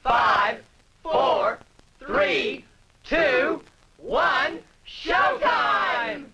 5, 4, 3, 2, 1, showtime!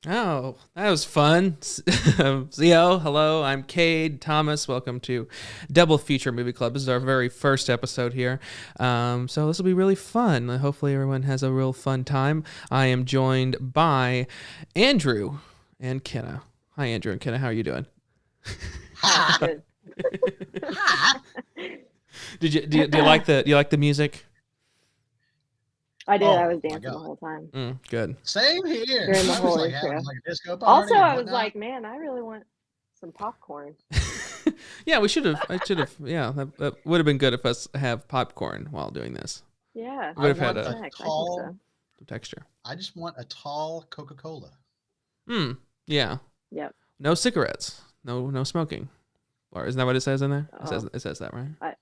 Oh, that was fun. Zio, hello, I'm Cade. Thomas, welcome to Double Feature Movie Club. This is our very first episode here. So this will be really fun. Hopefully everyone has a real fun time. I am joined by Andrew and Kenna. Hi, Andrew and Kenna. How are you doing? Good. Do you like the music? I did. Oh, I was my dancing the God. whole time. Good. Same here. During the I whole was like intro. having like a disco party. Also, and I was whatnot. like, man, I really want some popcorn. Yeah, we should have. I should have. Yeah, that would have been good if us have popcorn while doing this. Yeah. Would have had want a Snack, I think tall. so. some texture. I just want a tall Coca-Cola. Yeah. Yep. No cigarettes. No smoking. Or isn't that what it says in there? Oh. It says that, right? I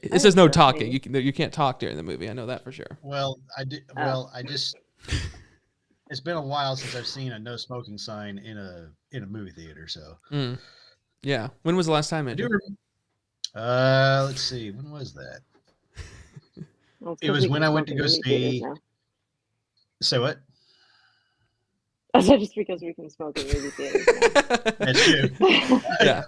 It says no think so, talking. maybe. You can't talk during the movie. I know that for sure. Well, I did. Oh. Well, I just. It's been a while since I've seen a no smoking sign in a movie theater. So Yeah. When was the last time, I do. Andrew? Let's see. When was that? Well, it's It 'cause was we when can I went smoke to in go movie theaters see. now. Say what? I said just because we can smoke in movie theaters now. That's true. Yeah.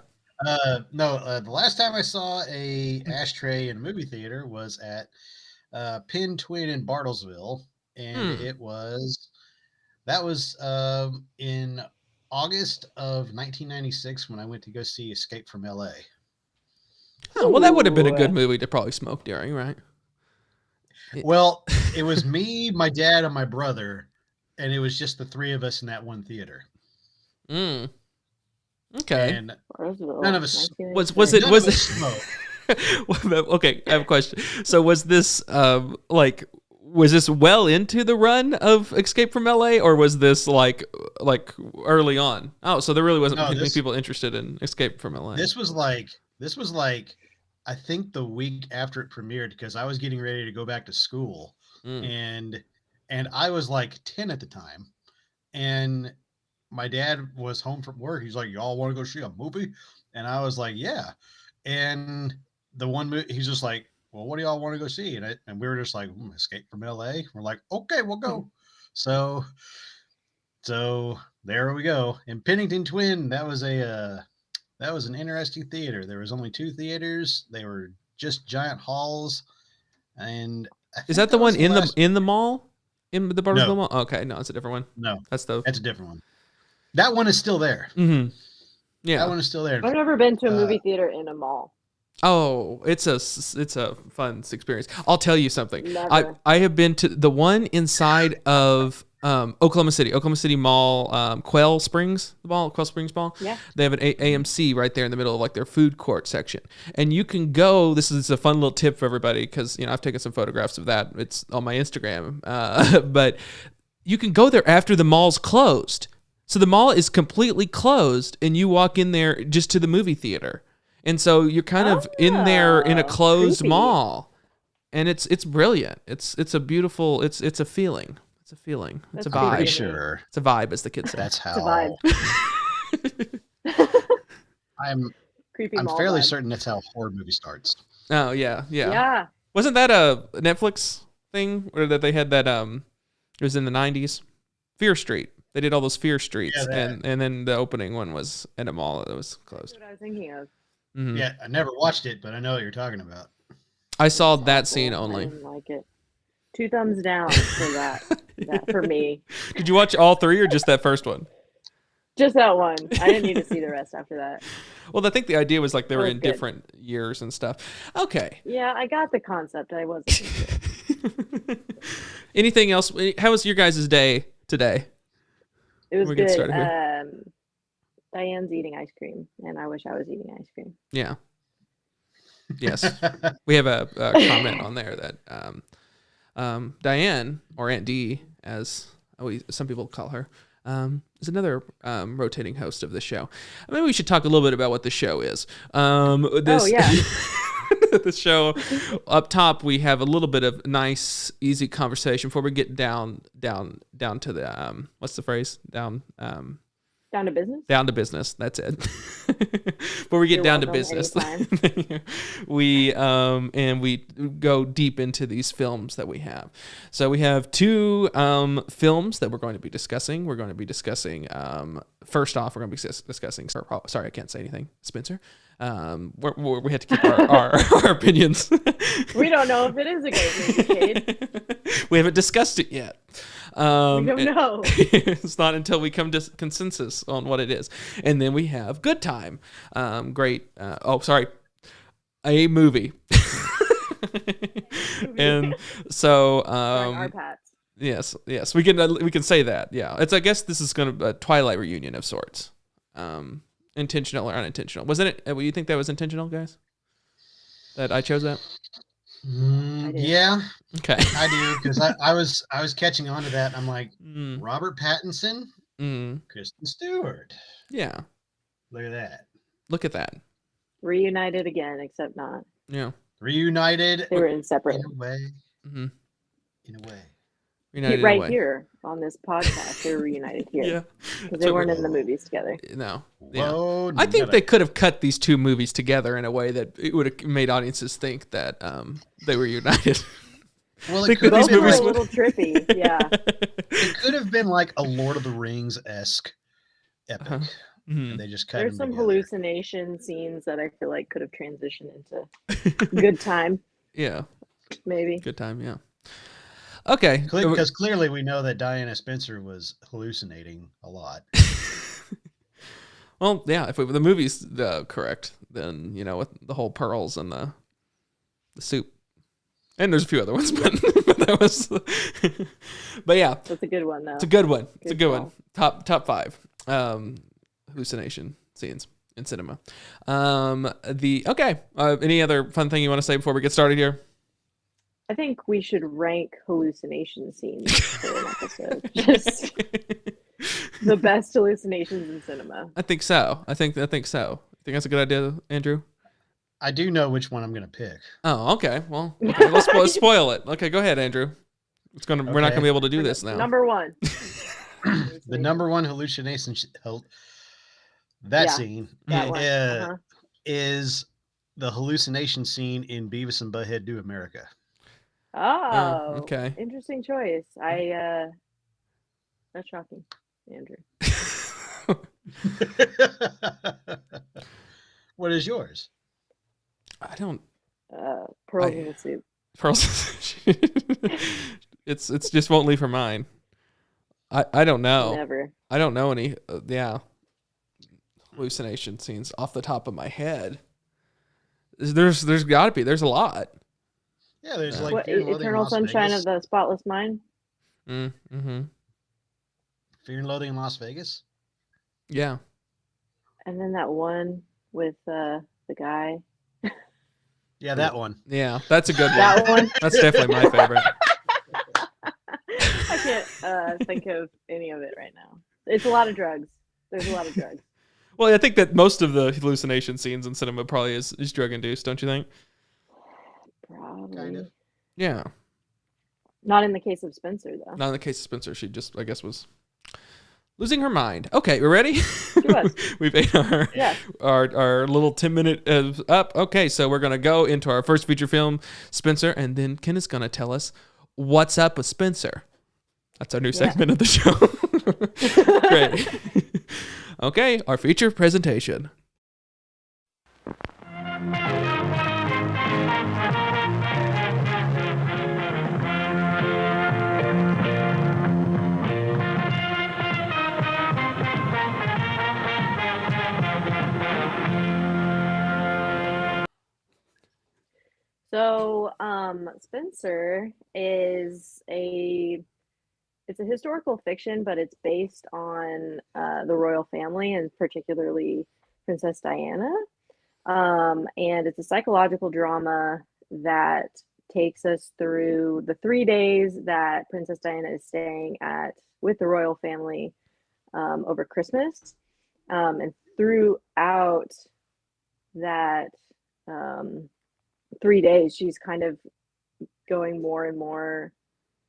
No, the last time I saw a ashtray in a movie theater was at Pin Twin in Bartlesville, and that was in August of 1996 when I went to go see Escape from L.A. Oh, well, that would have been a Ooh. good movie to probably smoke during, right? Well, it was me, my dad, and my brother, and it was just the three of us in that one theater. Okay. And Bartlesville, none of us- 1986. Was it? none Was of it? us smoked. Okay, I have a question. So was this was this well into the run of Escape from LA, or was this like early on? Oh, so there really wasn't No, many people interested in Escape from LA. This was like I think the week after it premiered because I was getting ready to go back to school and I was like 10 at the time, and my dad was home from work. He's like, "Y'all want to go see a movie?" And I was like, "Yeah." And the one movie, he's just like, "Well, what do y'all want to go see?" And we were just like, "Escape from LA." We're like, "Okay, we'll go." So there we go. And Pennington Twin, that was an interesting theater. There was only 2 theaters. They were just giant halls. And I Is think that the one was in last- the mall? In the Bartlesville No. Mall? Okay, no, it's a different one. No, That's the that's a different one. That one is still there. Yeah. That one is still there. I've never been to a movie theater in a mall. Oh, it's a fun experience. I'll tell you something. Never. I have been to the one inside of Oklahoma City Mall, Quail Springs Mall. Yeah. They have an AMC right there in the middle of like their food court section, and you can go. This is a fun little tip for everybody because I've taken some photographs of that. It's on my Instagram, but you can go there after the mall's closed. So the mall is completely closed, and you walk in there just to the movie theater. And so you're kind of in there in a closed creepy. mall, and it's brilliant. It's a beautiful. It's a feeling. It's a feeling. It's a That's vibe. Pretty creepy. sure It's a vibe, as the kids say. that's It's a how vibe. I'm Creepy mall fairly vibe. certain that's how a horror movie starts. Oh yeah. Yeah. Wasn't that a Netflix thing, or that they had that? It was in the 90s. Fear Street. They did all those Fear Streets, Yeah, that. and then the opening one was in a mall that was That's closed. what I was thinking of. Mhm. Yeah, I never watched it, but I know what you're talking about. I saw It's that awful. scene I only. didn't like it. 2 thumbs down for that. That for me. Did you watch all 3 or just that first one? Just that one. I didn't need to see the rest after that. Well, I think the idea was like they It were was in good. different years and stuff. Okay. Yeah, I got the concept. I wasn't sure. Anything else? How was your guys' day today? It was We'll get good. started here. Diane's eating ice cream, and I wish I was eating ice cream. Yeah. Yes. We have a comment on there that Diane, or Aunt D, as some people call her, is another rotating host of the show. Maybe we should talk a little bit about what the show is. Oh, yeah. The show up top, we have a little bit of nice, easy conversation before we get down to the what's the phrase? Down to business. Down to business. That's it. Before we get You're down to welcome business, anytime. we go deep into these films that we have. So we have two films that we're going to be discussing. We're going to be discussing first off, we're going to be discussing. Sorry, I can't say anything, Spencer. We have to keep our opinions. We don't know if it is a great movie, Cade. We haven't discussed it yet. We don't know. It's not until we come to consensus on what it is. And then we have Good Time. Great. A movie. And so Our Pats. yes, we can say that. Yeah. I guess this is going to be a Twilight reunion of sorts. Intentional or unintentional. Wasn't it? You think that was intentional, guys? That I chose that? Yeah. Okay. I do, because I was catching on to that. I'm like, Robert Pattinson, Kristen Stewart. Yeah. Look at that. Look at that. Reunited again, except not. Yeah. Reunited. They were inseparable. In a way. Mm-hmm. In a way. Reunited right in a way. here on this podcast, they were reunited here. Yeah. Because they weren't in the movies together. No. Whoa, I think they could have cut these two movies together in a way that it would have made audiences think that they were united. Well, it could Both have been were like, a little trippy. Yeah. it could have been like a Lord of the Rings-esque epic. Uh-huh. Mm-hmm. And they just cut There's them some together. hallucination scenes that I feel like could have transitioned into Good Time. Yeah. Maybe. Good Time. Yeah. Okay. Because clearly we know that Diana Spencer was hallucinating a lot. Well, yeah. If the movie's correct, then with the whole pearls and the soup, and there's a few other ones, but that was. But yeah, That's a good one, though. it's a good one. It's a good call. one. Top 5 hallucination scenes in cinema. Any other fun thing you want to say before we get started here? I think we should rank hallucination scenes for an episode. Just the best hallucinations in cinema. I think so. I think so. You think that's a good idea, Andrew? I do know which one I'm going to pick. Oh, okay. Well, okay, let's spoil it. Okay, go ahead, Andrew. We're not going to be able to do this now. Number 1. The number one hallucination scene That one. is the hallucination scene in Beavis and Butthead Do America. Oh, okay. Interesting choice. That's shocking, Andrew. What is yours? I don't. Pearls in the soup. Pearls. It's just won't leave her mind. I don't know. Never. I don't know any. Hallucination scenes off the top of my head. There's got to be. There's a lot. Yeah, there's What, Eternal Sunshine of the Spotless Mind? Mm-hmm. Fear and Loathing in Las Vegas? Yeah. And then that one with the guy. Yeah, that one. Yeah, that's a good one. That one. That's definitely my favorite. I can't think of any of it right now. It's a lot of drugs. There's a lot of drugs. Well, I think that most of the hallucination scenes in cinema probably is drug induced, don't you think? Probably. Kind of. Yeah. Not in the case of Spencer, though. Not in the case of Spencer. She just, I guess, was losing her mind. Okay, we ready? She was. We've ate our little 10-minute up. Okay, so we're going to go into our first feature film, Spencer, and then Kenna's going to tell us what's up with Spencer. That's our new segment of the show. Great. Okay, our feature presentation. So, Spencer is it's a historical fiction, but it's based on the royal family and particularly Princess Diana. And it's a psychological drama that takes us through the 3 days that Princess Diana is staying at with the royal family over Christmas. And throughout that 3 days, she's kind of going more and more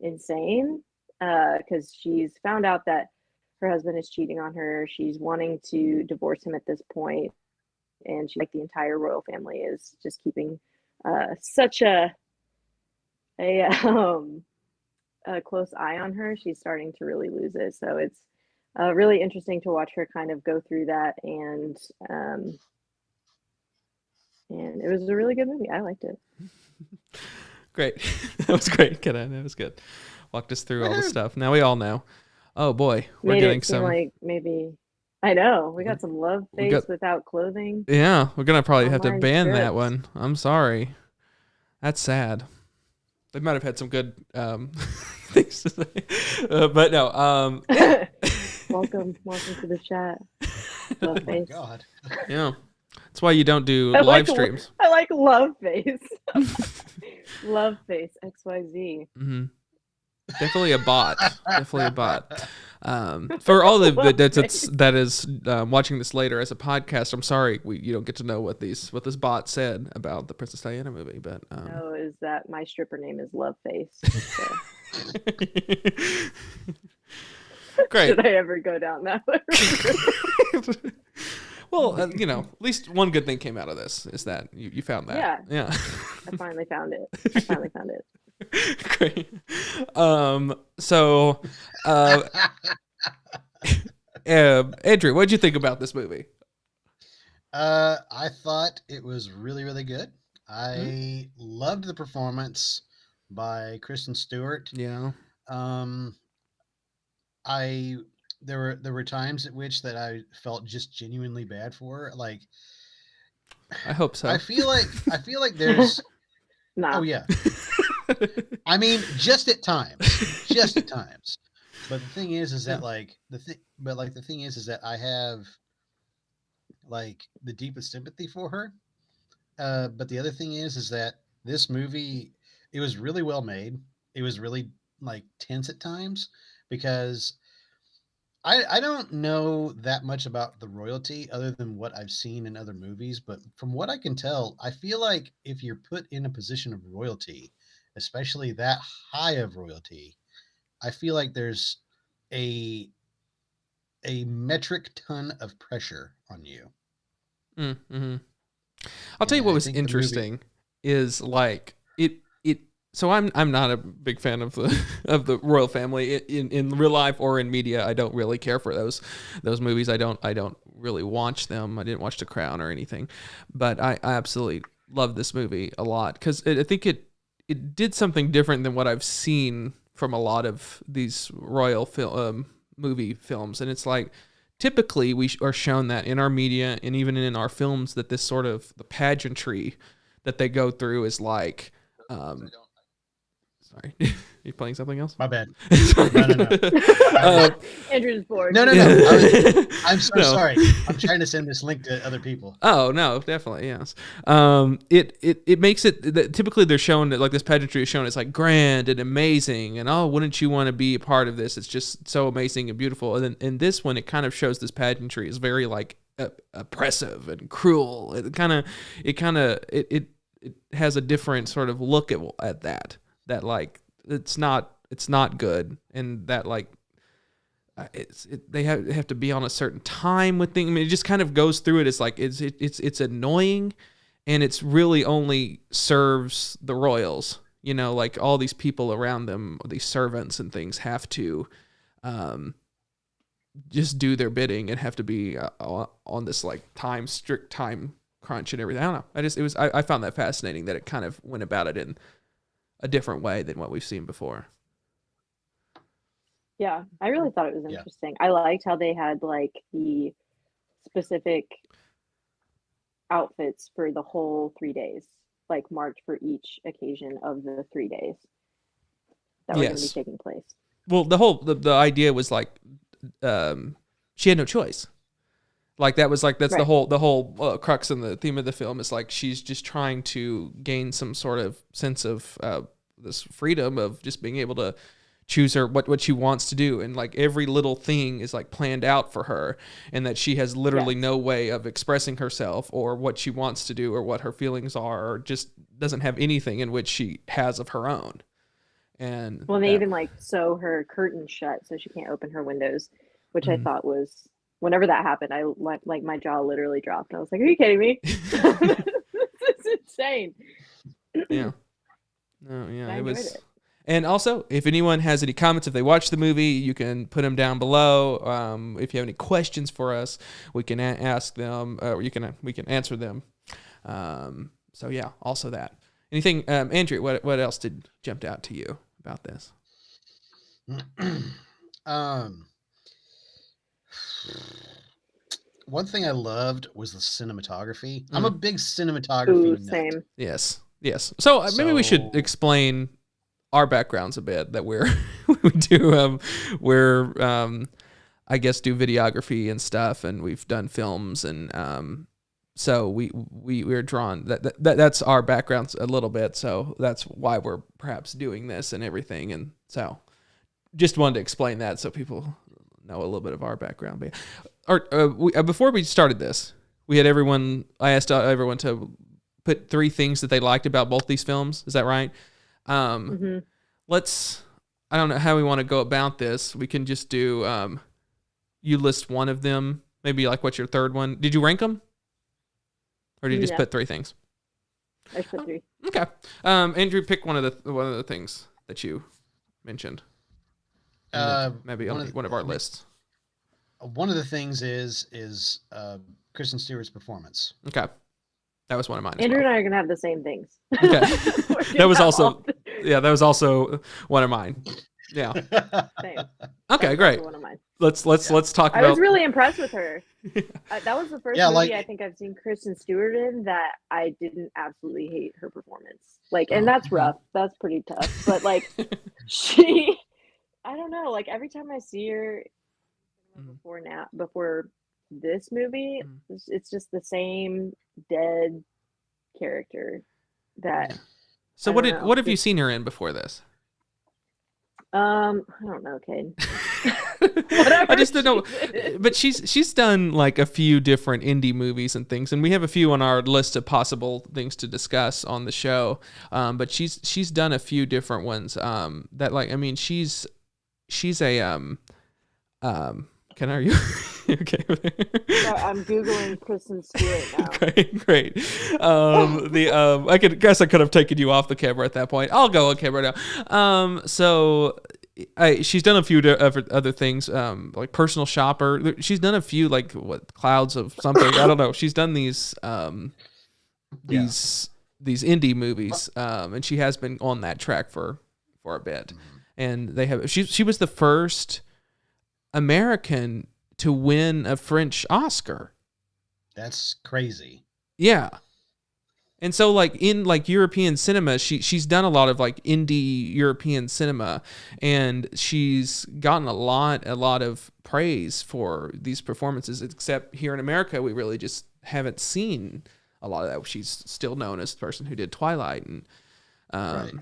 insane because she's found out that her husband is cheating on her. She's wanting to divorce him at this point, and she like the entire royal family is just keeping such a a close eye on her. She's starting to really lose it. So it's really interesting to watch her kind of go through that, and it was a really good movie. I liked it. Great. That was great, Kenna. That was good. Walked us through all the stuff. Now we all know. Oh boy, we're Made getting it seem some. like maybe I know we got some love We face got- without clothing. Yeah, we're gonna probably have to Online ban that script. one. I'm sorry. That's sad. They might have had some good things to say, but no. Yeah. Welcome to the chat. Love Oh my face. God. Yeah. That's why you don't do I live like streams. I like love face. Love face XYZ. Hmm. Definitely a bot. Definitely a bot. For all the that is watching this later as a podcast, I'm sorry you don't get to know what this bot said about the Princess Diana movie, but No, is that my stripper name is Love Face. So. Great. Should I ever go down that way? Well, at least one good thing came out of this is that you found that. Yeah. I finally found it. Great. So, Andrew, what did you think about this movie? I thought it was really, really good. I loved the performance by Kristen Stewart. Yeah. There were times at which that I felt just genuinely bad for her. Like, I hope so. I feel like there's Nah. oh yeah. I mean, just at times. But the thing is that the thing is that I have like the deepest sympathy for her. But the other thing is that this movie, it was really well made. It was really like tense at times because I don't know that much about the royalty other than what I've seen in other movies, but from what I can tell, I feel like if you're put in a position of royalty, especially that high of royalty, I feel like there's a metric ton of pressure on you. Mm-hmm. I'll tell you And what I was think the movie, interesting is like it. So I'm not a big fan of the of the royal family in real life or in media. I don't really care for those movies. I don't really watch them. I didn't watch The Crown or anything, but I absolutely love this movie a lot because I think it did something different than what I've seen from a lot of these royal movie films, and it's like typically we are shown that in our media and even in our films that this sort of the pageantry that they go through is like. Sorry, you playing something else? my bad. Sorry. No. Andrew's bored. No. Yeah. I'm so No. sorry. I'm trying to send this link to other people. Oh no, definitely yes. It makes it typically they're shown that like this pageantry is shown as like grand and amazing and oh wouldn't you want to be a part of this? It's just so amazing and beautiful. And then in this one, it kind of shows this pageantry is very like oppressive and cruel. It has a different sort of look at that like it's not good and that like. They have to be on a certain time with things. I mean, it just kind of goes through it. It's like it's annoying, and it's really only serves the royals. Like all these people around them, these servants and things, have to just do their bidding and have to be on this like strict time crunch and everything. I don't know. I found that fascinating that it kind of went about it in a different way than what we've seen before. Yeah, I really thought it was Yeah. interesting. I liked how they had like the specific outfits for the whole 3 days. like march for each occasion of the 3 days that were going to be Yes. taking place. Well, the idea was like, she had no choice. Like that was like, that's Right. the whole crux and the theme of the film is like she's just trying to gain some sort of sense of this freedom of just being able to choose what she wants to do, and like every little thing is like planned out for her, and that she has literally Yes. no way of expressing herself or what she wants to do or what her feelings are, or just doesn't have anything in which she has of her own. And Well, they that, even like sew her curtains shut so she can't open her windows, which I mm. thought was, whenever that happened, I like my jaw literally dropped. I was like, "Are you kidding me? This is insane." Yeah. No, yeah, I it enjoyed was. it. And also, if anyone has any comments, if they watch the movie, you can put them down below. If you have any questions for us, we can ask them, or we can answer them. So yeah, also that. Anything, Andrew? What else did jumped out to you about this? One thing I loved was the cinematography. I'm a Mm. big cinematography Ooh, nut. Yes, yes. So maybe we should So explain our backgrounds a bit. That we do I guess do videography and stuff, and we've done films, and so we're drawn that's our backgrounds a little bit. So that's why we're perhaps doing this and everything, and so just wanted to explain that so people know a little bit of our background. But before we started this, I asked everyone to put 3 things that they liked about both these films. Is that right? Mm-hmm. I don't know how we want to go about this. We can just do, you list one of them, maybe like what's your third one? Did you rank them? Or did you just No, put 3 things? I put 3. Okay. Andrew, pick one of the things that you mentioned. And then maybe on one of our lists. one of the things is Kristen Stewart's performance. Okay. That was one of mine as Andrew well. and I are gonna have the same things. Okay. That was also one of mine. Yeah. same. Okay, That's great. also one of mine. Let's talk I about. was really impressed with her. That was the first Yeah, movie like I think I've seen Kristen Stewart in that I didn't absolutely hate her performance. Like, and Oh. that's rough. That's pretty tough. But like, she, I don't know. Like every time I see her before this movie, it's just the same dead character that Yeah. So I don't know. what have you seen her in before this? I don't know, Cade. I just don't know, but she's done like a few different indie movies and things, and we have a few on our list of possible things to discuss on the show. But she's done a few different ones. That like I mean she's a Can are you okay? Sorry, I'm googling Kristen Stewart now. Great. I could have taken you off the camera at that point. I'll go on camera now. So she's done a few other things, like Personal Shopper. She's done a few like Clouds of something. I don't know. She's done these indie movies, and she has been on that track for a bit. And she was the first American to win a French Oscar. That's crazy. Yeah. And so like in like European cinema, she's done a lot of like indie European cinema, and she's gotten a lot of praise for these performances, except here in America we really just haven't seen a lot of that. She's still known as the person who did Twilight, and Right.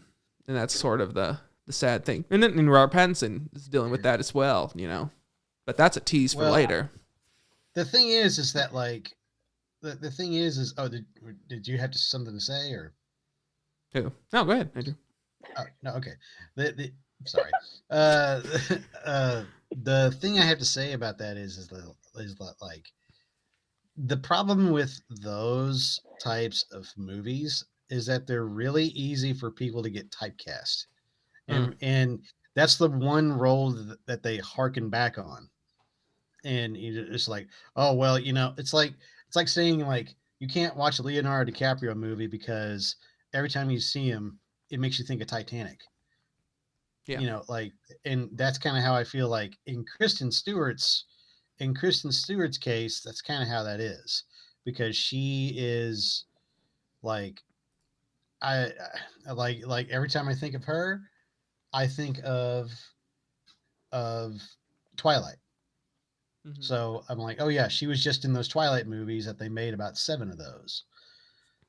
and that's sort of the sad thing. And then Robert Pattinson is dealing with that as well, But that's a tease for later. The thing is that like the thing is oh, did you have something to say or? Who? No, go ahead. I do. No, okay. Sorry. The thing I have to say about that is like the problem with those types of movies is that they're really easy for people to get typecast, and that's the one role that they harken back on. And it's like, oh well, it's like saying like you can't watch a Leonardo DiCaprio movie because every time you see him, it makes you think of Titanic. Yeah. Like, and that's kind of how I feel like in Kristen Stewart's case, that's kind of how that is, because she is like I like every time I think of her, I think of Twilight. Mm-hmm. So I'm like, oh yeah, she was just in those Twilight movies that they made about 7 of those.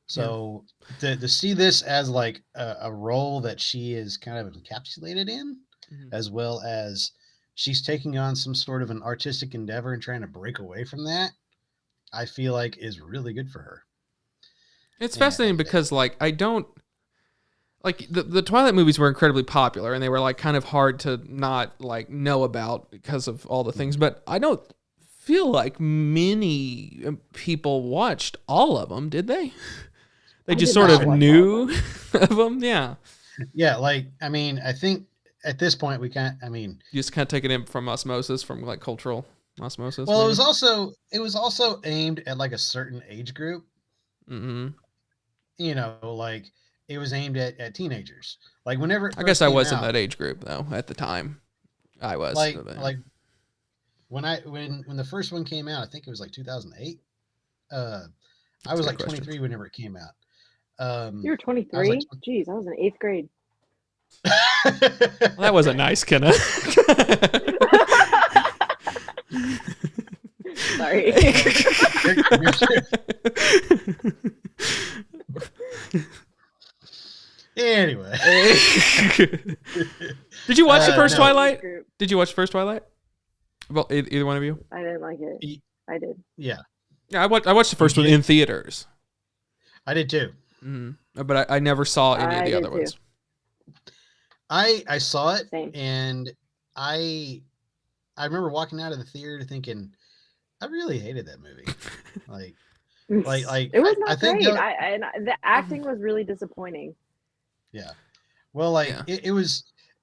Yeah. So to see this as like a role that she is kind of encapsulated in, Mm-hmm. as well as she's taking on some sort of an artistic endeavor and trying to break away from that, I feel like is really good for her. It's And fascinating because like I don't like the Twilight movies were incredibly popular and they were like kind of hard to not like know about because of all the things, but I don't feel like many people watched all of them, did they? They I just did sort not of watch all of knew them. of them, yeah. yeah, like I mean, I think at this point we can't. I mean, You just kind of take it in from osmosis, from like cultural osmosis, well, maybe. it was also aimed at like a certain age group. Mm-hmm. You know, like it was aimed at teenagers. Like whenever it I guess first I came was in out, that age group though at the time. I was. like when the first one came out, I think it was like 2008. Uh, I That's a was good like question. 23 whenever it came out. You were I was like, 23? Jeez, I was in 8th grade. Well, that wasn't nice, Kenna. Sorry. Anyway, Did you watch the first no. Twilight? Did you watch the first Twilight? Well, either one of you? I didn't like it. I did. Yeah, Yeah, I watched the first one in theaters. I did too. Mm-hmm. But I never saw any of the other ones. I saw it. Same. And I remember walking out of the theater thinking, I really hated that movie. Like It was not I think great. And the acting was really disappointing. yeah. Well, like Yeah.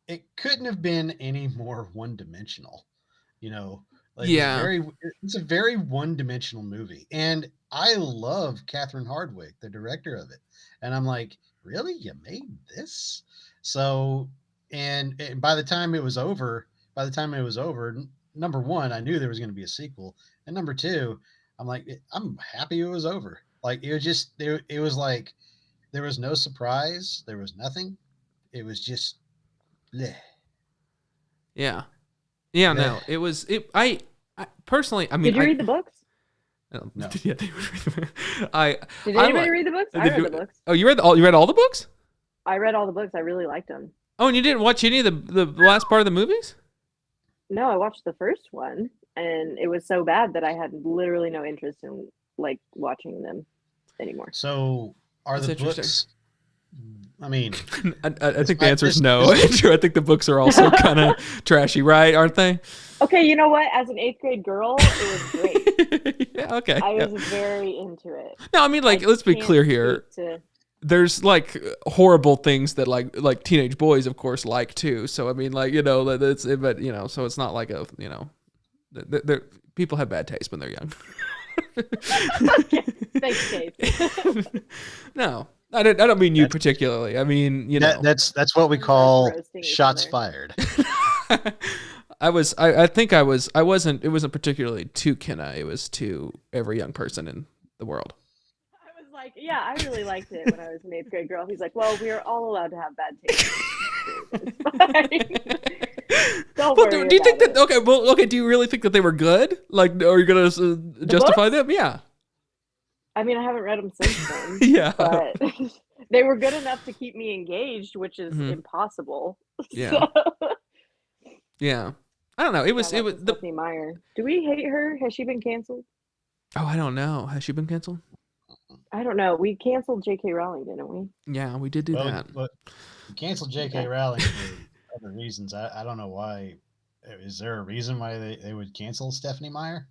it couldn't have been any more one dimensional. You know, like Yeah. it's a very one dimensional movie, and I love Catherine Hardwicke, the director of it, and I'm like, really, you made this? So, and by the time it was over, number one, I knew there was going to be a sequel, and number two, I'm like, I'm happy it was over. Like it was just it was like there was no surprise, there was nothing. It was just bleh. Yeah. Yeah, Bleh. no. It was I personally, I mean, Did you read the books? No. Yeah, Did anybody read the books? I read the books. Oh, you read all the books? I read all the books. I really liked them. Oh, and you didn't watch any of the last part of the movies? No, I watched the first one, and it was so bad that I had literally no interest in like watching them anymore. So are That's the interesting. books? I mean, I think the answer is no, Andrew. I think the books are also kind of trashy, right? Aren't they? Okay, you know what? As an 8th grade girl, it was great. Yeah, okay. I was very into it. No, I mean, like, let's be clear here. There's like horrible things that like teenage boys, of course, like too. So I mean, like, you know, that's but you know, so it's not like a, you know, people have bad taste when they're young. Okay. Thanks, Cade. No, I don't mean you particularly. I mean, you know, that's what we call shots fired. I think I wasn't. It wasn't particularly to Kenna. It was to every young person in the world. I was like, yeah, I really liked it when I was an 8th grade girl. He's like, well, we are all allowed to have bad taste. Don't worry. Do you think that? Okay, well, okay. Do you really think that they were good? Like, are you gonna justify them? Yeah. I mean, I haven't read them since then. Yeah. But they were good enough to keep me engaged, which is impossible. Yeah. So. Yeah. I don't know. It was Stephanie Meyer. Do we hate her? Has she been canceled? Oh, I don't know. Has she been canceled? I don't know. We canceled J.K. Rowling, didn't we? Yeah, we did do that. But we canceled J.K. Rowling for other reasons. I don't know why. Is there a reason why they would cancel Stephanie Meyer?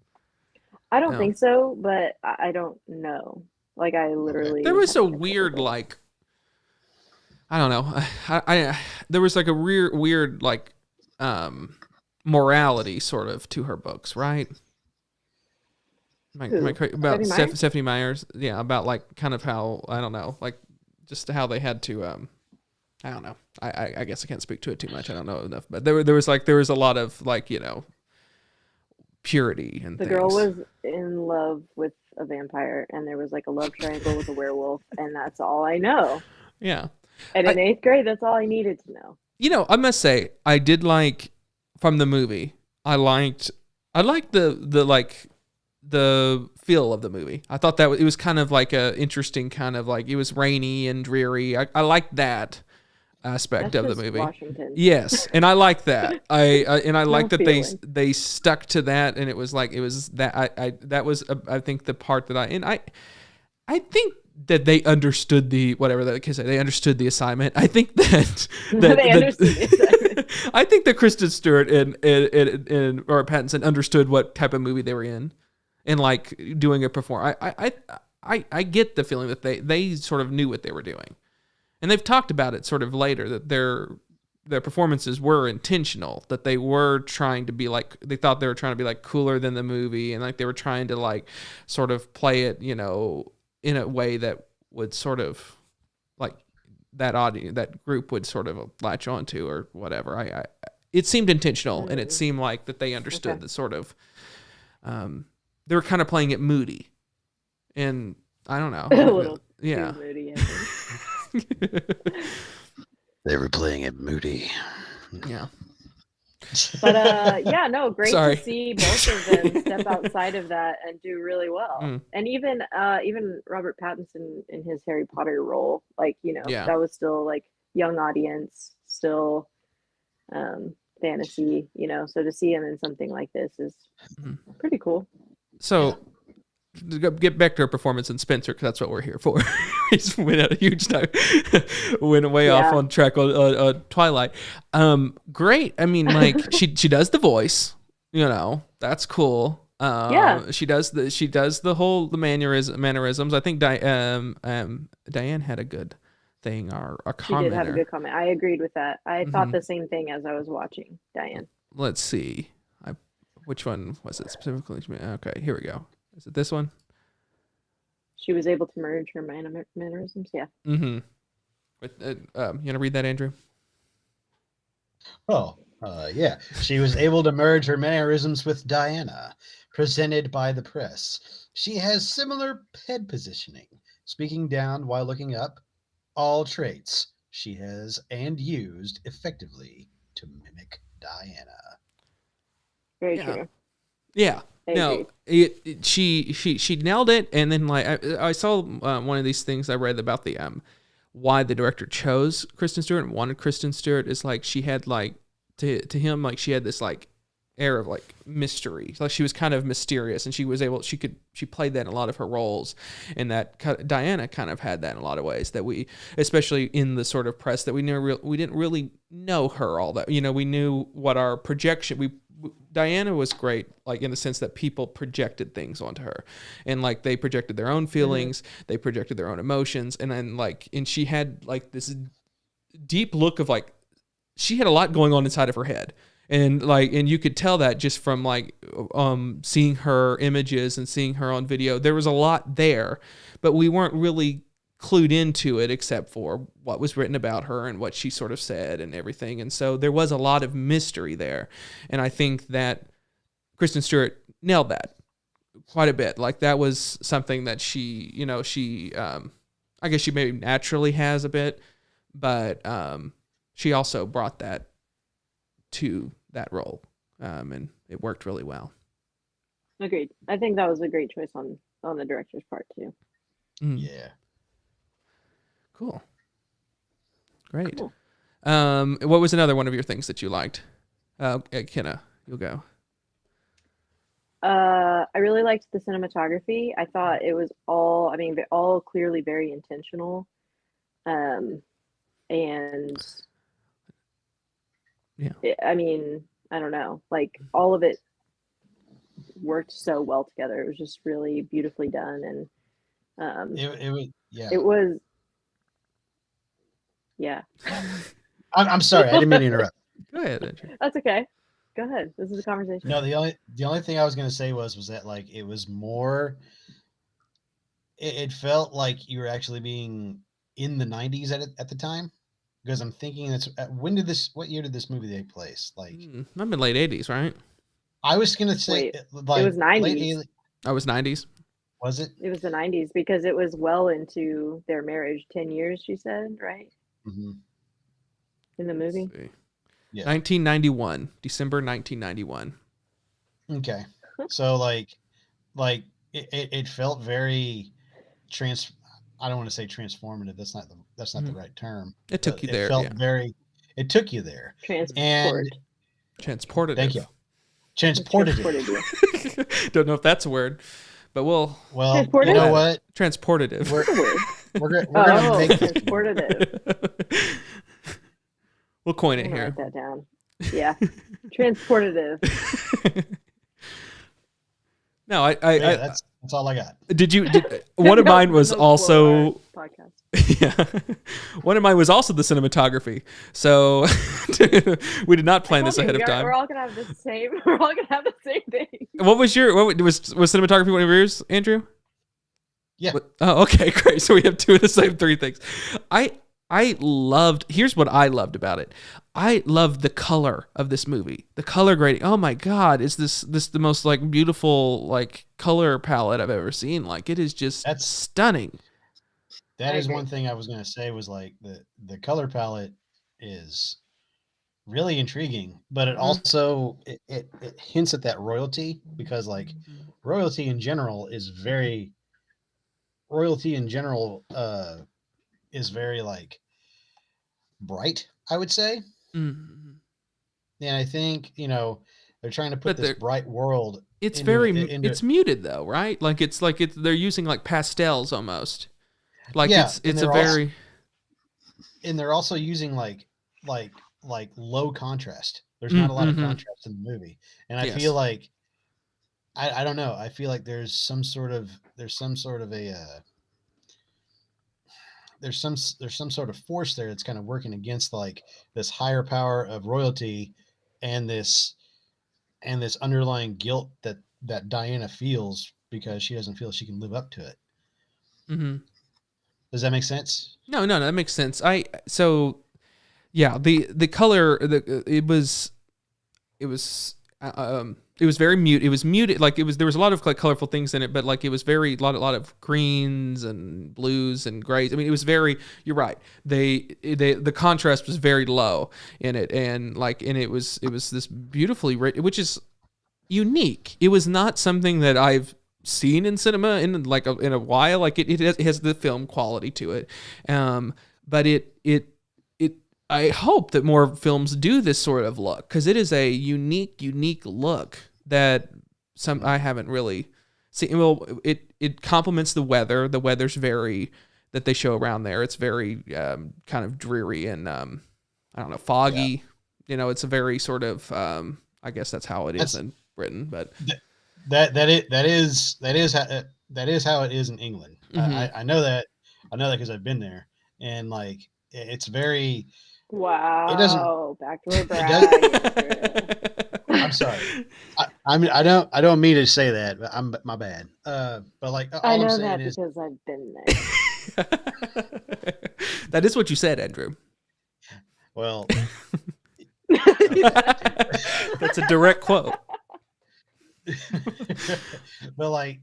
I don't think so, but I don't know. Like, I literally... There was a weird, like... I don't know. I there was like a weird like morality sort of to her books, right? About Stephanie Meyer's, yeah, about like kind of how, I don't know, like just how they had to I don't know. I guess I can't speak to it too much. I don't know enough, but there was a lot of like, you know, purity and the things. girl was in love with a vampire, and there was like a love triangle with a werewolf, and that's all I know. Yeah. And in 8th grade, that's all I needed to know. You know, I must say, I did like from the movie. I liked the feel of the movie. I thought that it was kind of like a interesting kind of like it was rainy and dreary. I liked that aspect That's of the just movie. Washington. Yes, and I like that. I like that feeling. they stuck to that, and it was that that was I think the part that I think that they understood the whatever that kid said. They understood the assignment. I think that They understood the assignment. I think that Kristen Stewart and Robert Pattinson understood what type of movie they were in, and like doing a perform. I get the feeling that they sort of knew what they were doing, and they've talked about it sort of later that their performances were intentional, that they were trying to be like they thought they were trying to be like cooler than the movie, and like they were trying to like sort of play it, you know, in a way that would sort of like that audience, that group would sort of latch onto or whatever. It seemed intentional, and it seemed like that they understood the sort of, they were kind of playing it moody, and I don't know, A little yeah. too moody, I think. They were playing it moody. Yeah. But yeah, no, great Sorry. to see both of them step outside of that and do really well. And even Robert Pattinson in his Harry Potter role, like, you know, that was still like young audience, still fantasy, you know. So to see him in something like this is pretty cool. So to get back to her performance in Spencer, because that's what we're here for. He's went out a huge time, went way off on track on Twilight. Great. I mean, like she does the voice, you know, that's cool. She does the mannerisms. I think Diane had a good thing or a comment. She did have a good comment. I agreed with that. I thought the same thing as I was watching Diane. Let's see. Which one was it specifically? Okay, here we go. Is it this one? She was able to merge her mannerisms. Yeah. Mm-hmm. You want to read that, Andrew? Oh, yeah. She was able to merge her mannerisms with Diana, presented by the press. She has similar head positioning, speaking down while looking up. All traits she has and used effectively to mimic Diana. Very true. Yeah. No, she nailed it, and then like I saw one of these things I read about the why the director chose Kristen Stewart and wanted Kristen Stewart is like she had like to him like she had this like air of like mystery, like she was kind of mysterious, and she played that in a lot of her roles, and that Diana kind of had that in a lot of ways that we, especially in the sort of press that we didn't really know her all that, you know, we knew what our projection Diana was great, like in the sense that people projected things onto her, and like they projected their own feelings, they projected their own emotions, and then like, and she had like this deep look of like, she had a lot going on inside of her head, and you could tell that just from like seeing her images and seeing her on video. There was a lot there, but we weren't really clued into it except for what was written about her and what she sort of said and everything. And so there was a lot of mystery there. And I think that Kristen Stewart nailed that quite a bit. Like that was something that she, you know, I guess she maybe naturally has a bit, but she also brought that to that role. And it worked really well. Agreed. I think that was a great choice on the director's part too. Yeah. Cool. Great. Cool. What was another one of your things that you liked? Kenna, you'll go. I really liked the cinematography. I thought it was all clearly very intentional. And I don't know, like all of it worked so well together. It was just really beautifully done. And it was. Yeah. I'm sorry. I didn't mean to interrupt. Go ahead, Andrew. That's okay. Go ahead. This is a conversation. No, the only thing I was going to say was that like it was more. It felt like you were actually being in the 90s at the time, because I'm thinking what year did this movie take place? Like, I'm in late 80s, right? I was going to say it was 90s. I was 90s. Was it? It was the 90s because it was well into their marriage. 10 years, she said, right? Mm-hmm. In the movie. Yeah. 1991, December 1991. Okay. So like it felt very I don't want to say transformative. That's not the right term. It took you It there. felt it took you there. And Transportative. thank you. Transportative. Don't know if that's a word, but well, transportative? You know what? Transportative. We're gonna make transportative. We'll coin it here. Write that down. Yeah, transportative. No, that's all I got. One of mine was also podcast. Yeah, one of mine was also the cinematography. So we did not plan this ahead of time. We're all gonna have the same. We're all gonna have the same thing. What was cinematography one of yours, Andrew? Yeah. Oh, okay, great. So we have two of the same three things. Here's what I loved about it. I loved the color of this movie. The color grading. Oh my God, is this the most like beautiful like color palette I've ever seen? Like it is just stunning. That is one thing I was gonna say was like the color palette is really intriguing, but it also it hints at that royalty because like royalty in general is very like bright, I would say. Mm-hmm. And I think they're trying to put this bright world. It's it's muted though, right? Like it's they're using like pastels almost. Like it's a very. And they're also using like low contrast. There's not a lot of contrast in the movie, and I feel like I don't know. I feel like there's some sort of force there that's kind of working against like this higher power of royalty and this underlying guilt that Diana feels because she doesn't feel she can live up to it. Mm-hmm. Does that make sense? No, that makes sense. The color it was very mute. It was muted. Like there was a lot of like colorful things in it, but like it was very lot of greens and blues and grays. I mean, it was very. You're right. The contrast was very low in it, and it was this beautifully written, which is unique. It was not something that I've seen in cinema in a while. Like it has the film quality to it, but it I hope that more films do this sort of look because it is a unique look that I haven't really seen. Well, it complements the weather. The weather's very that they show around there. It's very kind of dreary and I don't know, foggy. Yeah. It's a very sort of I guess that's how it is in Britain, but. That is how it is in England. Mm-hmm. I know that because I've been there, and like it's very. Wow! It doesn't. Backdoor brag. I'm sorry. I don't mean to say that, but my bad. But like I know that because I've been there. That is what you said, Andrew. Well, that's a direct quote. but like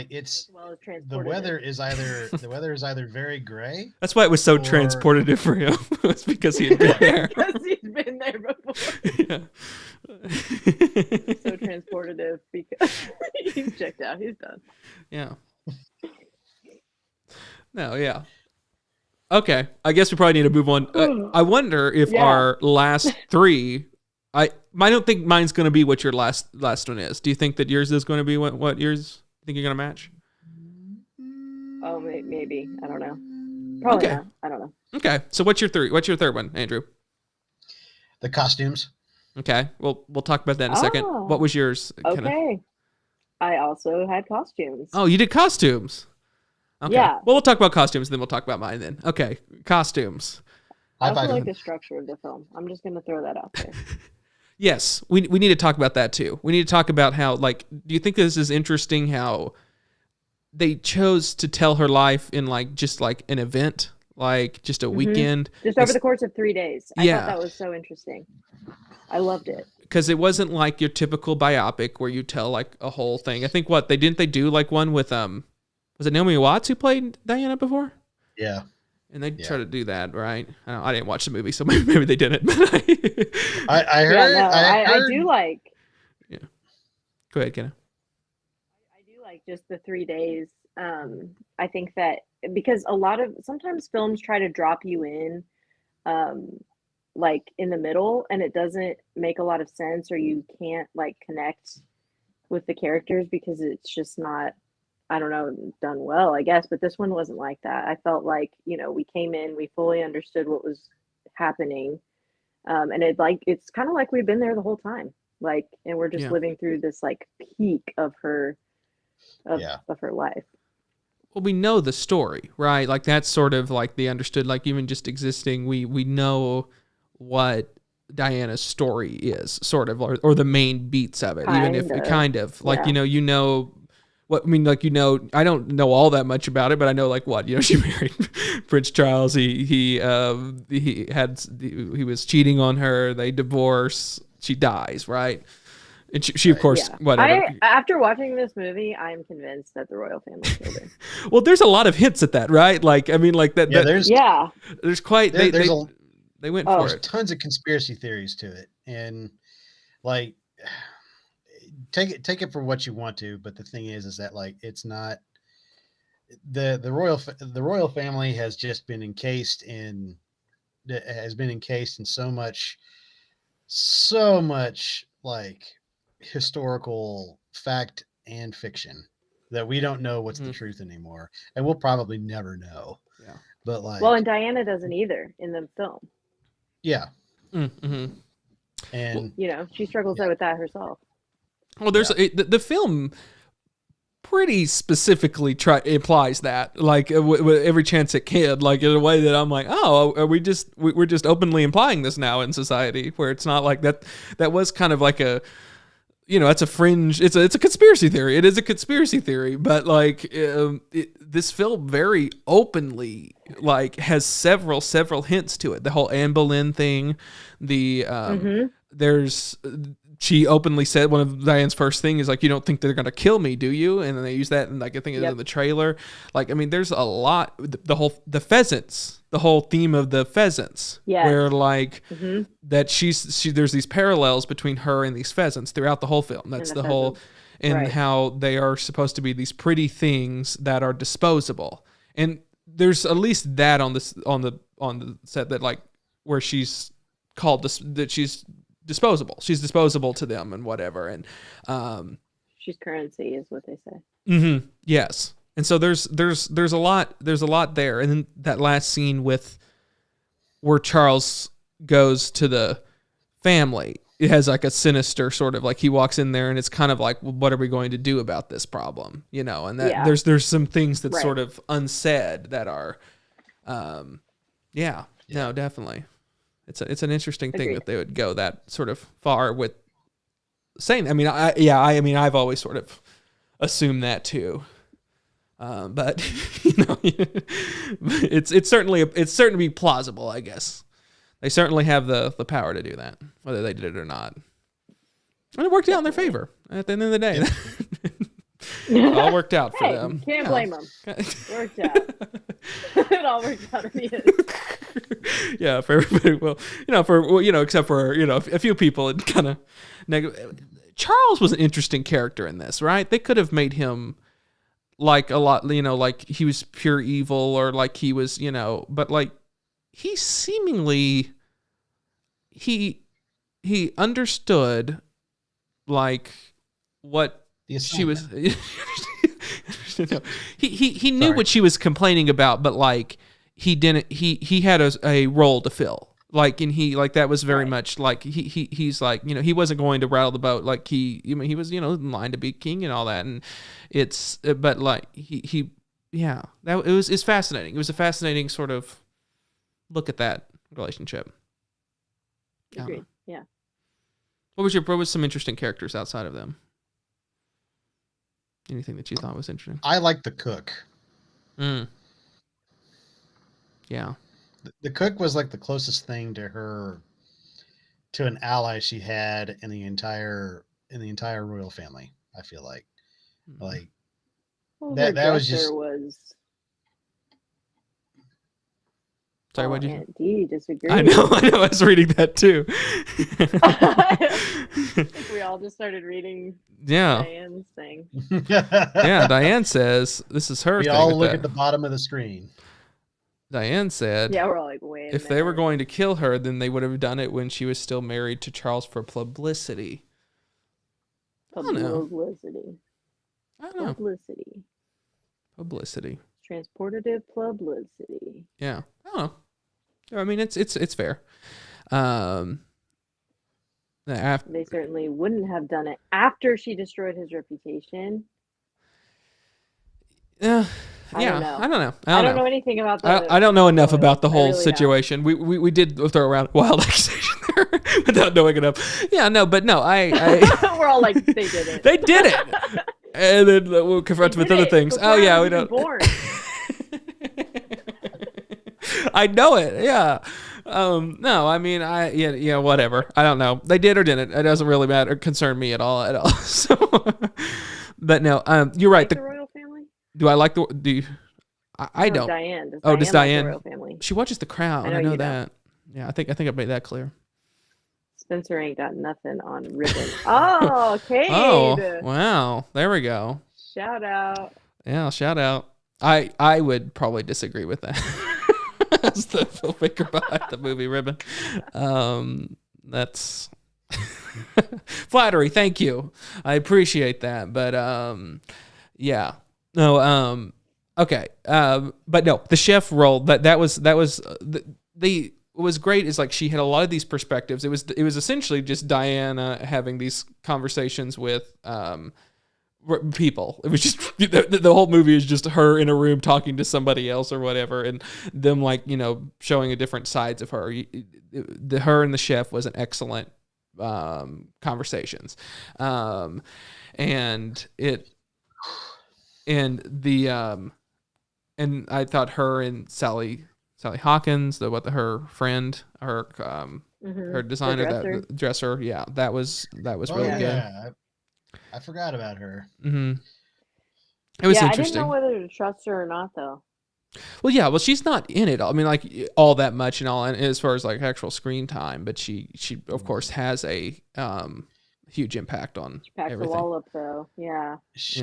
it's the weather is either very gray. That's why it was so transportative for him. It's because he had been there. Because he's been there before. Yeah. So transportative because he's checked out. He's done. Yeah. No, yeah. Okay, I guess we probably need to move on. I wonder if our last three. I don't think mine's going to be what your last one is. Do you think that yours is going to be what yours think you're going to match? Oh, maybe. I don't know. Probably not. I don't know. Okay. So what's your third one, Andrew? The costumes. Okay. Well, we'll talk about that in a second. What was yours? Okay. I also had costumes. Oh, you did costumes. Okay. Yeah. Well, we'll talk about costumes, then we'll talk about mine then. Okay. Costumes. I also like the structure of the film. I'm just going to throw that out there. Yes, we need to talk about that too. We need to talk about how, like, do you think this is interesting how they chose to tell her life in just an event, like just a weekend? Just over the course of 3 days. I thought that was so interesting. I loved it. Because it wasn't like your typical biopic where you tell like a whole thing. I think they do like one with Was it Naomi Watts who played Diana before? Yeah. And they Yeah. try to do that, right? I didn't watch the movie, so maybe they didn't. But I heard. I do like. Yeah. Go ahead, Kenna. I do like just the 3 days. I think that because sometimes films try to drop you in, um, like in the middle, and it doesn't make a lot of sense, or you can't like connect with the characters because it's just not, I don't know, done well, I guess. But this one wasn't like that. I felt like, we came in, we fully understood what was happening. And it's kind of like we've been there the whole time. Like, and we're just living through this like peak of her of her life. Well, we know the story, right? Like that's sort of like the understood, like even just existing, we know what Diana's story is, sort of, or the main beats of it, even if kind of like, what I mean, like, I don't know all that much about it, but I know like what, she married Prince Charles. He was cheating on her. They divorce. She dies, right? And she of course, whatever. After watching this movie, I'm convinced that the royal family killed her. Well, there's a lot of hints at that, right? Like, I mean, like that. Yeah, there's quite. They went for it. Tons of conspiracy theories to it, and like, take it for what you want to. But the thing is that like it's not the royal family has just been encased in so much like historical fact and fiction that we don't know what's the truth anymore, and we'll probably never know. Yeah. But like, well, and Diana doesn't either in the film. Yeah. Mm-hmm. And she struggles with that herself. Well, there's the film pretty specifically implies that, like with every chance it can, like in a way that I'm like, oh, are we're just openly implying this now in society, where it's not like that. That was kind of like a, it's a fringe. It's a conspiracy theory. It is a conspiracy theory, but like this film very openly like has several hints to it. The whole Anne Boleyn thing, there's. She openly said one of Diane's first thing is like, you don't think they're gonna kill me, do you? And then they use that, and like I think it was in the trailer. Like, I mean, there's a lot. The pheasants, the whole theme of the pheasants, where like that there's these parallels between her and these pheasants throughout the whole film. That's the whole, and how they are supposed to be these pretty things that are disposable. And there's at least that on the set that like where she's called that she's disposable. She's disposable to them and whatever. And she's currency is what they say. Mm-hmm. Yes. And so there's a lot there. And then that last scene where Charles goes to the family, it has like a sinister sort of like he walks in there and it's kind of like, well, what are we going to do about this problem? And that there's some things that sort of unsaid that are, no, definitely. It's an interesting thing that they would go that sort of far with saying. I mean, I've always sort of assumed that too. But it's certainly plausible, I guess. They certainly have the power to do that, whether they did it or not. And it worked out in their favor at the end of the day. It all worked out for them. Can't blame them. Worked out. It all worked out in the end. Yeah, for everybody. Well, except for a few people, it kind of negative. Charles was an interesting character in this, right? They could have made him like a lot, like he was pure evil, or like he was, but like he seemingly he understood like what she was. He knew what she was complaining about, but like he didn't. He had a role to fill. Like, and he like that was very much like he's like, he wasn't going to rattle the boat. Like he was in line to be king and all that. And but like it's fascinating. It was a fascinating sort of look at that relationship. Agreed. Yeah. What was some interesting characters outside of them? Anything that you thought was interesting? I like the cook. Yeah. The cook was like the closest thing to an ally she had in the entire royal family. I feel like, Well, That her that was dresser just was. Sorry, Oh, what'd you? Aunt Dee disagreed. I know. I was reading that too. I think we all just started reading Yeah. Diane's thing. Yeah. Diane says this is her We thing. all with look that. at the bottom of the screen. Diane said, Yeah, we're all like, wait a if they were minute. going to kill her, then they would have done it when she was still married to Charles for publicity. I don't know. Publicity. I don't know. Publicity. Publicity. Transportative publicity. Yeah. I don't know. I mean, it's fair. They certainly wouldn't have done it after she destroyed his reputation. Yeah. I don't know. I don't know. I don't know anything about the. I don't know enough royals. about the I whole really situation. We did throw around wild accusation there without knowing enough. Yeah, no, but no, We're all like, they did it. they did it, and then we'll confront them with other things. Oh yeah, we don't. Born. I know it. Yeah. No, I mean, yeah, whatever. I don't know. They did or didn't. It doesn't really matter. Concern me at all. So, but no, you're right. Like the royal family? Do I like the? Do you, I No, don't. Diane. Does Diane like Diane? the royal family? She watches The Crown. I know I know you that. Yeah, I think I made that clear. Spencer ain't got nothing on ribbon. Oh, Cade. Oh, wow. There we go. Shout out. Yeah, shout out. I would probably disagree with that. As the filmmaker behind the movie Ribbon. That's flattery. Thank you. I appreciate that. But yeah. No, okay. But no, the chef role that was the what was great is like she had a lot of these perspectives. It was essentially just Diana having these conversations with people. It was just the whole movie is just her in a room talking to somebody else or whatever, and them like showing a different sides of her. Her and the chef was an excellent conversations, and I thought her and Sally Hawkins, her friend, her designer, the dresser, yeah, that was really good. Yeah. I forgot about her. Mm-hmm. It was interesting. I didn't know whether to trust her or not, though. Well, yeah. Well, she's not in it. I mean, like all that much and all, and as far as like actual screen time, but she of course has a huge impact on She packs everything. the wall up, though. Yeah. She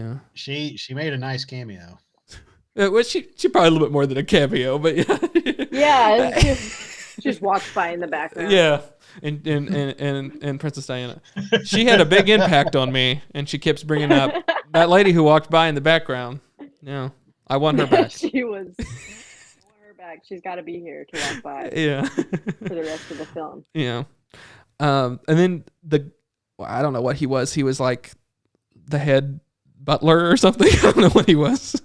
made a nice cameo. Well, she probably a little bit more than a cameo, but yeah. Yeah. She just walks by in the background. Yeah. And Princess Diana, she had a big impact on me, and she keeps bringing up that lady who walked by in the background. Yeah, I want her back. I want her back. She's got to be here to walk by. Yeah, for the rest of the film. Yeah, and then I don't know what he was. He was like the head butler or something. I don't know what he was.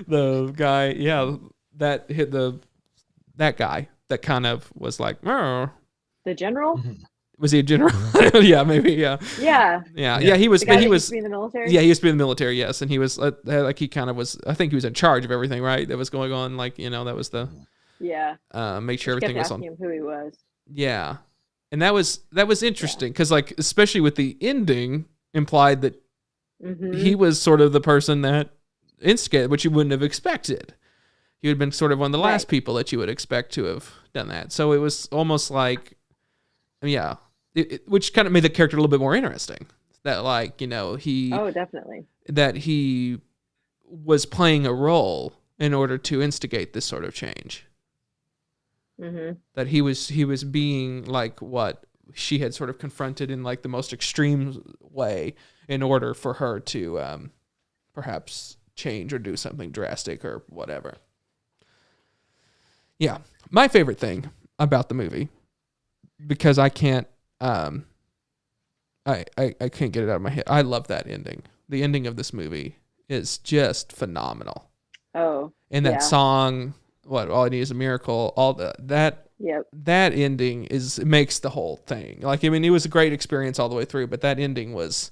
The guy, yeah, that hit that guy that kind of was like, oh. The general? Was he a general? Yeah, maybe. Yeah. Yeah. Yeah. He was. But he was. Used to be in the military? Yeah, he used to be in the military. Yes, and he was like he kind of was. I think he was in charge of everything, right? That was going on. Like that was the. Yeah. Make sure everything was on. Him who he was. Yeah, and that was interesting because like especially with the ending implied that he was sort of the person that instigated, which you wouldn't have expected. He would have been sort of one of the last people that you would expect to have done that. So it was almost like. Yeah, which kind of made the character a little bit more interesting. That he. Oh, definitely. That he was playing a role in order to instigate this sort of change. Mm-hmm. That he was being like what she had sort of confronted in like the most extreme way in order for her to perhaps change or do something drastic or whatever. Yeah, my favorite thing about the movie. Because I can't, I can't get it out of my head. I love that ending. The ending of this movie is just phenomenal. Oh, and that song, "What All I Need Is a Miracle," that ending makes the whole thing. Like, I mean, it was a great experience all the way through, but that ending was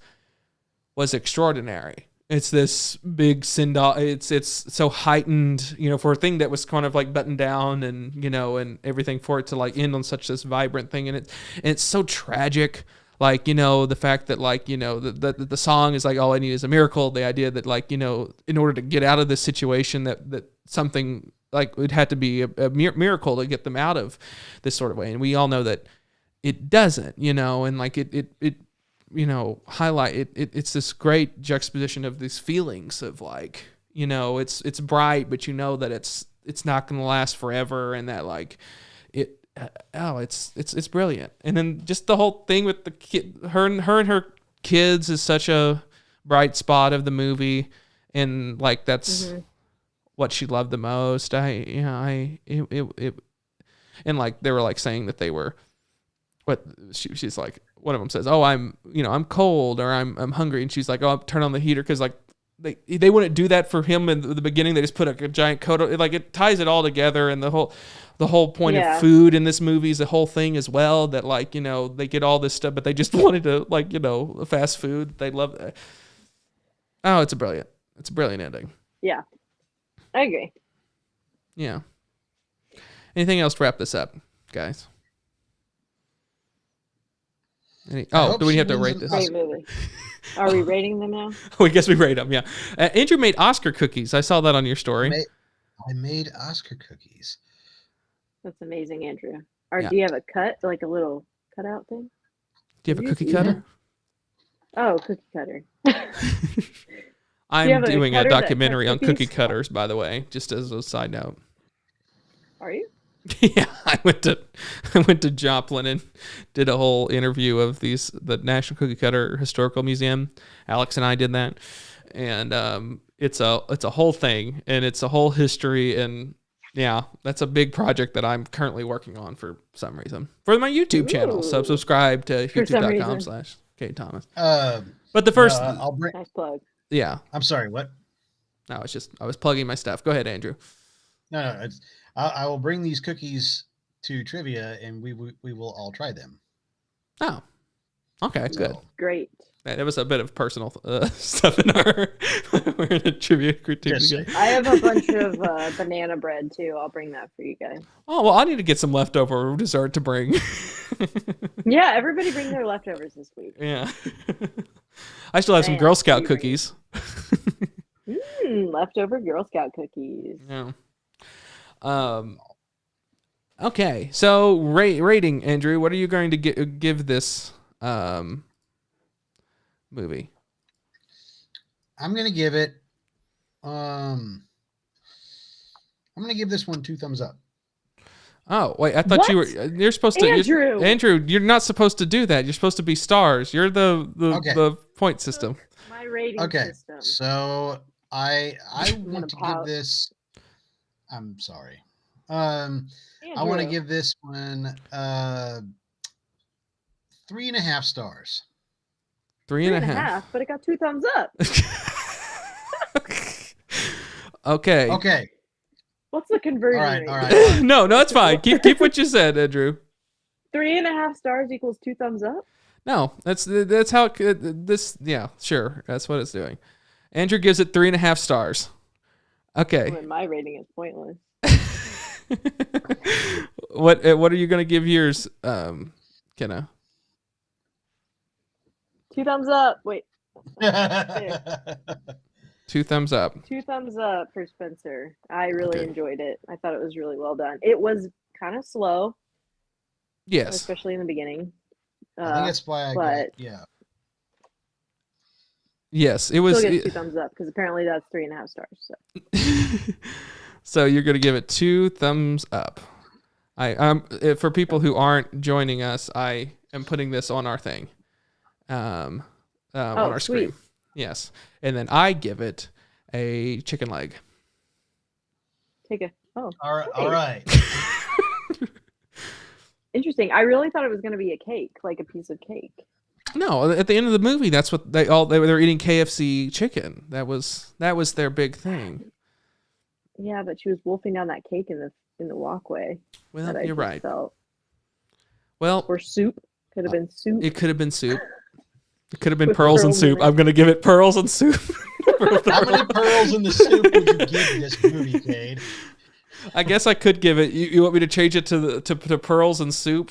extraordinary. It's this big send-off. It's so heightened, for a thing that was kind of like buttoned down and, and everything, for it to like end on such this vibrant thing. And it's so tragic. Like, the fact that, like, the song is like, all I need is a miracle. The idea that, like, in order to get out of this situation, that something, like, it had to be a miracle to get them out of this sort of way. And we all know that it doesn't, and like it highlight it's this great juxtaposition of these feelings of, like, it's bright, but that it's not going to last forever. And that, like, it's brilliant. And then just the whole thing with the kid, her and her kids is such a bright spot of the movie, and like that's what she loved the most. And like they were like saying that they were, she's like, one of them says, "Oh, I'm cold, or I'm hungry," and she's like, "Oh, turn on the heater," because like they wouldn't do that for him in the beginning. They just put a giant coat. It ties it all together, and the whole point of food in this movie is the whole thing as well. That, like, they get all this stuff, but they just wanted to, like, fast food. They love that. Oh, it's a brilliant ending. Yeah, I agree. Yeah. Anything else to wrap this up, guys? Do we have to rate this? Great movie. Are we rating them now? I guess we rate them, yeah. Andrew made Oscar cookies. I saw that on your story. I made Oscar cookies. That's amazing, Andrew. Do you have a little cutout thing? Do you have a cookie cutter? Oh, cookie cutter. I'm doing a documentary on cookie cutters, by the way, just as a side note. Are you? Yeah, I went to Joplin and did a whole interview of the National Cookie Cutter Historical Museum. Alex and I did that, and it's a whole thing, and it's a whole history, and yeah, that's a big project that I'm currently working on for some reason for my YouTube channel. So subscribe to youtube.com/Cade Thomas. But the first, nice plug. Yeah, I'm sorry. What? No, I was plugging my stuff. Go ahead, Andrew. No. I will bring these cookies to trivia, and we will all try them. Oh, okay, good. Great. It was a bit of personal stuff in we're in a trivia critique together. I have a bunch of banana bread too. I'll bring that for you guys. Oh, well, I need to get some leftover dessert to bring. Yeah, everybody bring their leftovers this week. Yeah. I still have some Girl Scout cookies. Leftover Girl Scout cookies. Yeah. Okay, so rating, Andrew. What are you going to give this movie? I'm going to give it. I'm going to give this one 2 thumbs up. Oh wait, I thought you're supposed to. Andrew, you're not supposed to do that. You're supposed to be stars. You're the point system. My rating system. So I want to give this. I'm sorry. I want to give this one 3.5 stars. 3.5, but it got 2 thumbs up. Okay. What's the conversion rate? All right. No, it's fine. Keep what you said, Andrew. 3.5 stars equals 2 thumbs up. No, that's how this. Yeah, sure, that's what it's doing. Andrew gives it 3.5 stars. Okay. Well, my rating is pointless. What are you gonna give yours, Kenna? 2 thumbs up. Wait. 2 thumbs up. 2 thumbs up for Spencer. I really enjoyed it. I thought it was really well done. It was kind of slow. Yes. Especially in the beginning. I think that's why yeah. Yes, it was. Still gets 2 thumbs up because apparently that's 3.5 stars. So. So you're gonna give it 2 thumbs up. For people who aren't joining us, I am putting this on our thing, on our screen. Yes, and then I give it a chicken leg. All right. Interesting. I really thought it was going to be a cake, like a piece of cake. No, at the end of the movie, that's what they were eating KFC chicken. That was their big thing. Yeah, but she was wolfing down that cake in the walkway. Well, you're right. Well, or soup. Could have been soup. It could have been soup. It could have been pearls and soup. I'm going to give it pearls and soup. How many pearls in the soup would you give this movie, Cade? I guess I could give it. You want me to change it to pearls and soup?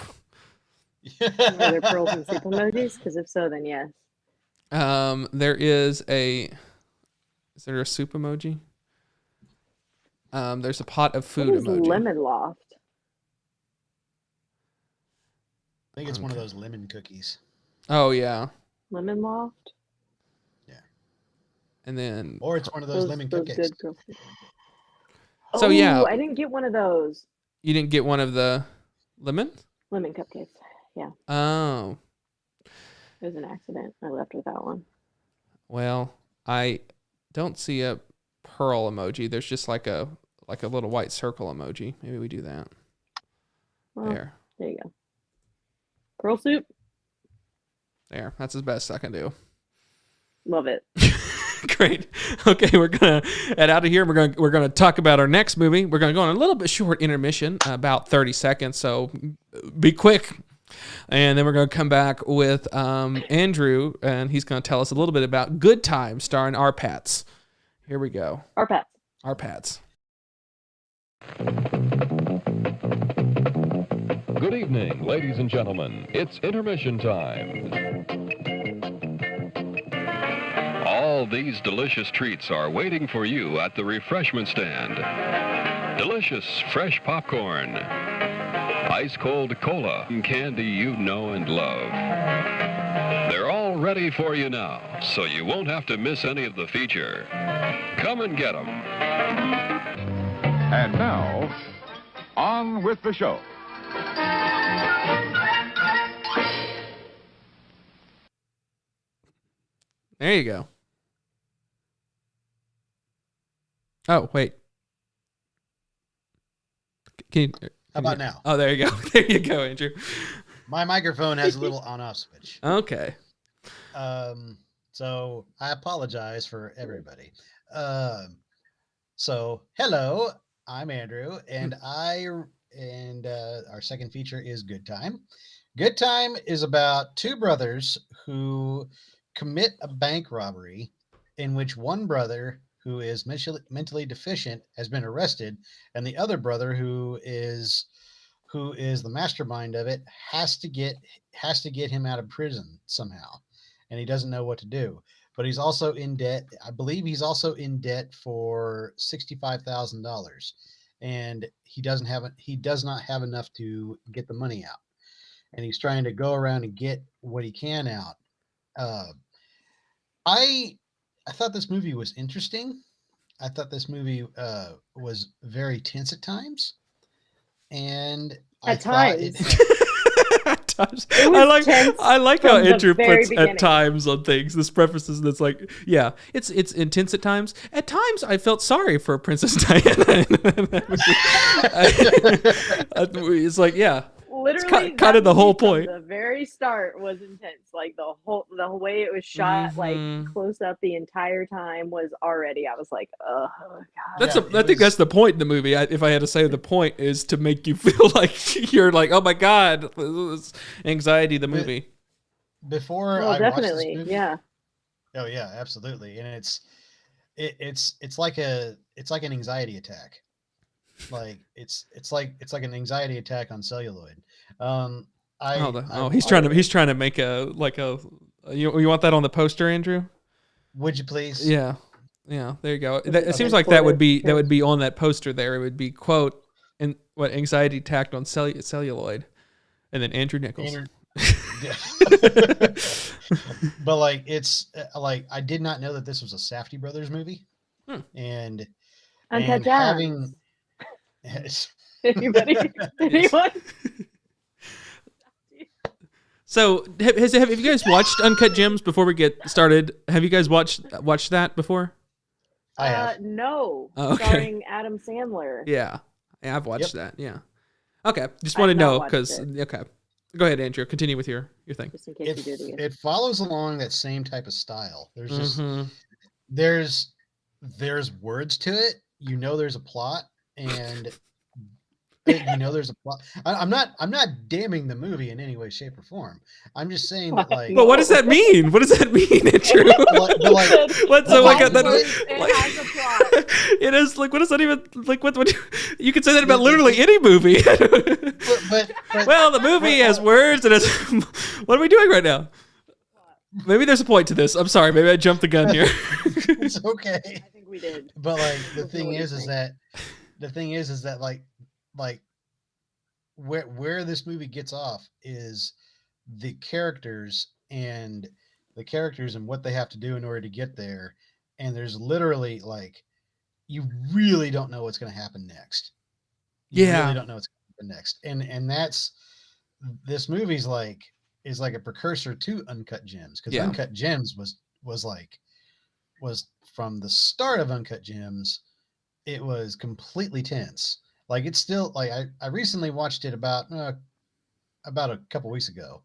Are there pearls and soup emojis? Because if so, then yes. There is a. Is there a soup emoji? There's a pot of food What is emoji. lemon loft? I think it's one of those lemon cookies. Oh yeah. Lemon loft? Yeah. And then. Or it's one of those lemon cupcakes. Good girls. So yeah. I didn't get one of those. You didn't get one of the lemon cupcakes. Yeah. Oh. It was an accident. I left without one. Well, I don't see a pearl emoji. There's just like a little white circle emoji. Maybe we do that. Well, there you go. Pearl soup. There. That's as best I can do. Love it. Great. Okay, we're gonna head out of here. We're gonna talk about our next movie. We're gonna go on a little bit short intermission, about 30 seconds. So be quick. And then we're going to come back with Andrew, and he's going to tell us a little bit about Good Time, starring our Pats. Here we go. Our Pats. Our Pats. Good evening, ladies and gentlemen. It's intermission time. All these delicious treats are waiting for you at the refreshment stand. Delicious fresh popcorn, ice-cold cola, and candy you know and love. They're all ready for you now, so you won't have to miss any of the feature. Come and get them. And now, on with the show. There you go. Oh, wait. Can you, How about now? Oh, there you go. There you go, Andrew. My microphone has a little on-off switch. Okay. So I apologize for everybody. So hello, I'm Andrew, and our second feature is Good Time. Good Time is about two brothers who commit a bank robbery in which one brother who is mentally deficient has been arrested, and the other brother who is the mastermind of it has to get him out of prison somehow, and he doesn't know what to do. But he's also in debt. I believe he's also in debt for $65,000, and he does not have enough to get the money out, and he's trying to go around and get what he can out. I thought this movie was interesting. I thought this movie was very tense at times, and At times. At times. It was tense I like how from the Andrew very puts beginning. at times on things. This prefaces that's like, yeah, it's intense at times. At times, I felt sorry for Princess Diana. It's like, yeah. Literally, It's kind of the whole point. The very start was intense. Like the whole way it was shot, like close up the entire time was already. I was like, oh god. I think that's the point in the movie. If I had to say, the point is to make you feel like you're like, oh my god, this anxiety. The movie. Before Well, I definitely, watched this movie, yeah. Oh yeah, absolutely, and it's like an anxiety attack. Like it's like an anxiety attack on celluloid. He's trying to make you want that on the poster, Andrew? Would you please? Yeah, there you go. It seems like that would be on that poster. There, it would be quote and what anxiety attack on celluloid, and then Andrew Nichols. But like it's like I did not know that this was a Safdie Brothers movie, and Uncut having. Anybody? Anyone? So have you guys watched Uncut Gems before we get started? Have you guys watched that before? I have. No. Oh, okay. Starring Adam Sandler. Yeah, I've watched that. Yeah. Okay, just want to know because okay. Go ahead, Andrew. Continue with your thing. Just in case you do it again. It follows along that same type of style. There's there's words to it. You know, there's a plot, and there's a plot. I'm not damning the movie in any way, shape, or form. I'm just saying that, like, But what does that mean? What does that mean, Andrew? What's The like last that? words, it has a plot. It is like, what is that even like? What you could say that about literally any movie. but Well, the movie has words and it's. What are we doing right now? Maybe there's a point to this. I'm sorry. Maybe I jumped the gun here. it's okay. I think we did. But like the What thing do you is think? that like where this movie gets off is the characters and what they have to do in order to get there. And there's literally like you really don't know what's going to happen next. You really don't know what's going to happen next. And that's this movie's like is like a precursor to Uncut Gems, because Uncut Gems was from the start of Uncut Gems, it was completely tense. Like it's still like I recently watched it about a couple weeks ago,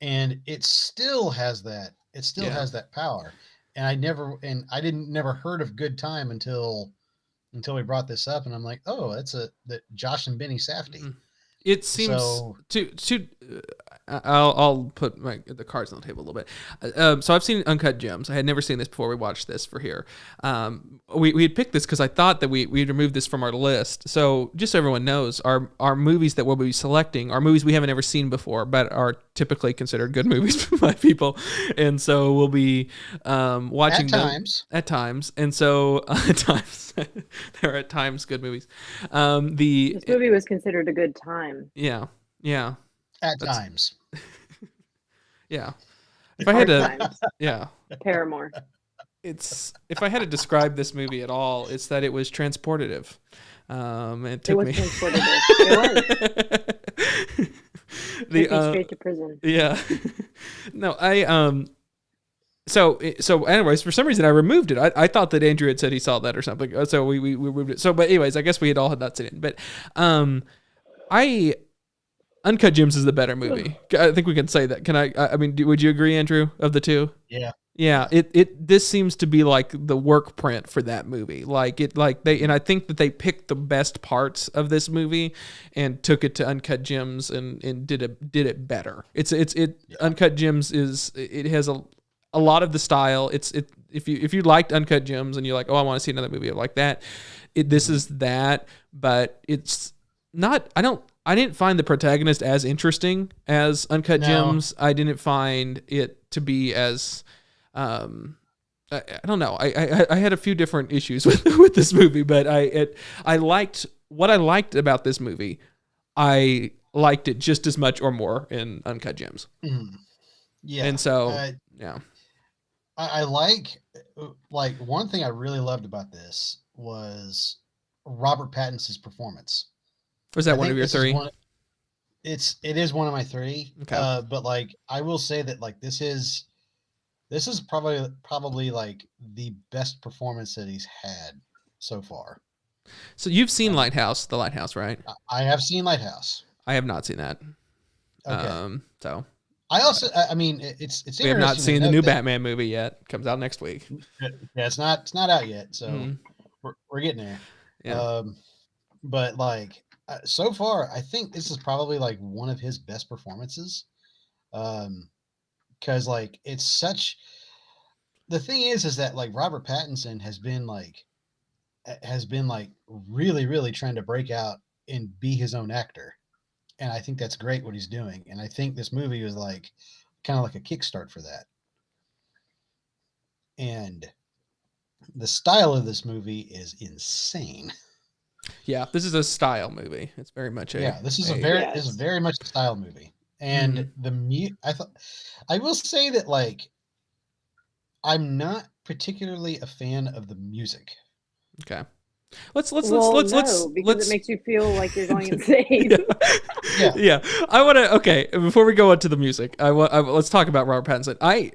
and it still has that has that power. And I never heard of Good Time until we brought this up, and I'm like, oh, that's that Josh and Benny Safdie. Mm-hmm. It seems to I'll put the cards on the table a little bit. So I've seen Uncut Gems. I had never seen this before we watched this for here. We had picked this because I thought that we'd removed this from our list. So just so everyone knows, our movies that we'll be selecting are movies we haven't ever seen before, but are typically considered good movies by people. And so we'll be watching them at times. And so at times, there are at times good movies. This movie was considered a good time. Yeah. At times. Yeah. If I had to, times. Paramore. If I had to describe this movie at all, it's that it was transportative. It was transportative. It was. Took me straight to prison. Yeah. No, So anyways, for some reason I removed it. I thought that Andrew had said he saw that or something. So we removed it. So, but anyways, I guess we had all had not seen it. But Uncut Gems is the better movie. I think we can say that. I mean, would you agree, Andrew, of the two? Yeah. Yeah. This seems to be like the work print for that movie. And I think that they picked the best parts of this movie and took it to Uncut Gems and did it better. Uncut Gems has a lot of the style. If you liked Uncut Gems and you're like, oh, I want to see another movie like that, this is that, but it's not. I didn't find the protagonist as interesting as Uncut Gems. I didn't find it to be as I don't know. I had a few different issues with this movie, but I liked what I liked about this movie. I liked it just as much or more in Uncut Gems. Mm. Yeah. And so yeah. I like one thing I really loved about this was Robert Pattinson's performance. Was that one of your three? It is one of my three. Okay. But like I will say that like this is probably like the best performance that he's had so far. So you've seen The Lighthouse, right? I have seen Lighthouse. I have not seen that. Okay. So I also, I mean, it's. We have not seen the new Batman movie yet. It comes out next week. Yeah, it's not out yet, so we're getting there. Yeah. But like so far, I think this is probably like one of his best performances. Because like it's such. The thing is that like Robert Pattinson has been like really, really trying to break out and be his own actor. And I think that's great what he's doing. And I think this movie was like kind of like a kickstart for that. And the style of this movie is insane. Yeah, this is a style movie. It's very much this is very much a style movie. And I will say that like I'm not particularly a fan of the music. Okay. Let's because it makes you feel like you're going insane. Yeah. I want to. Okay, before we go on to the music, let's talk about Robert Pattinson. I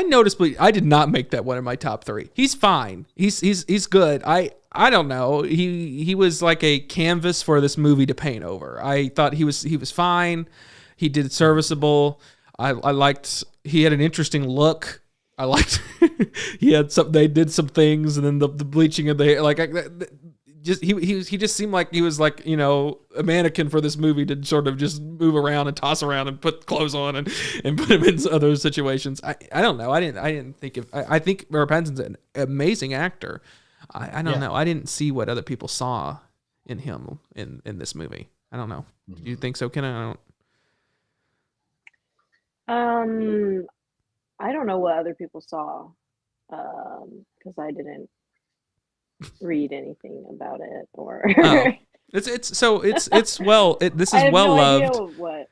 noticeably I did not make that one in my top three. He's fine. He's good. I don't know. He was like a canvas for this movie to paint over. I thought he was fine. He did serviceable. I liked. He had an interesting look. I liked. They did some things, and then the bleaching of the hair. Like he just seemed like he was like, you know, a mannequin for this movie to sort of just move around and toss around and put clothes on and put him in other situations. I don't know. I didn't think I think Robert Pattinson's an amazing actor. I don't know. I didn't see what other people saw in him in this movie. I don't know. Do you think so, Kenna? I don't know what other people saw, because I didn't read anything about it or. Oh, this is well idea loved. of what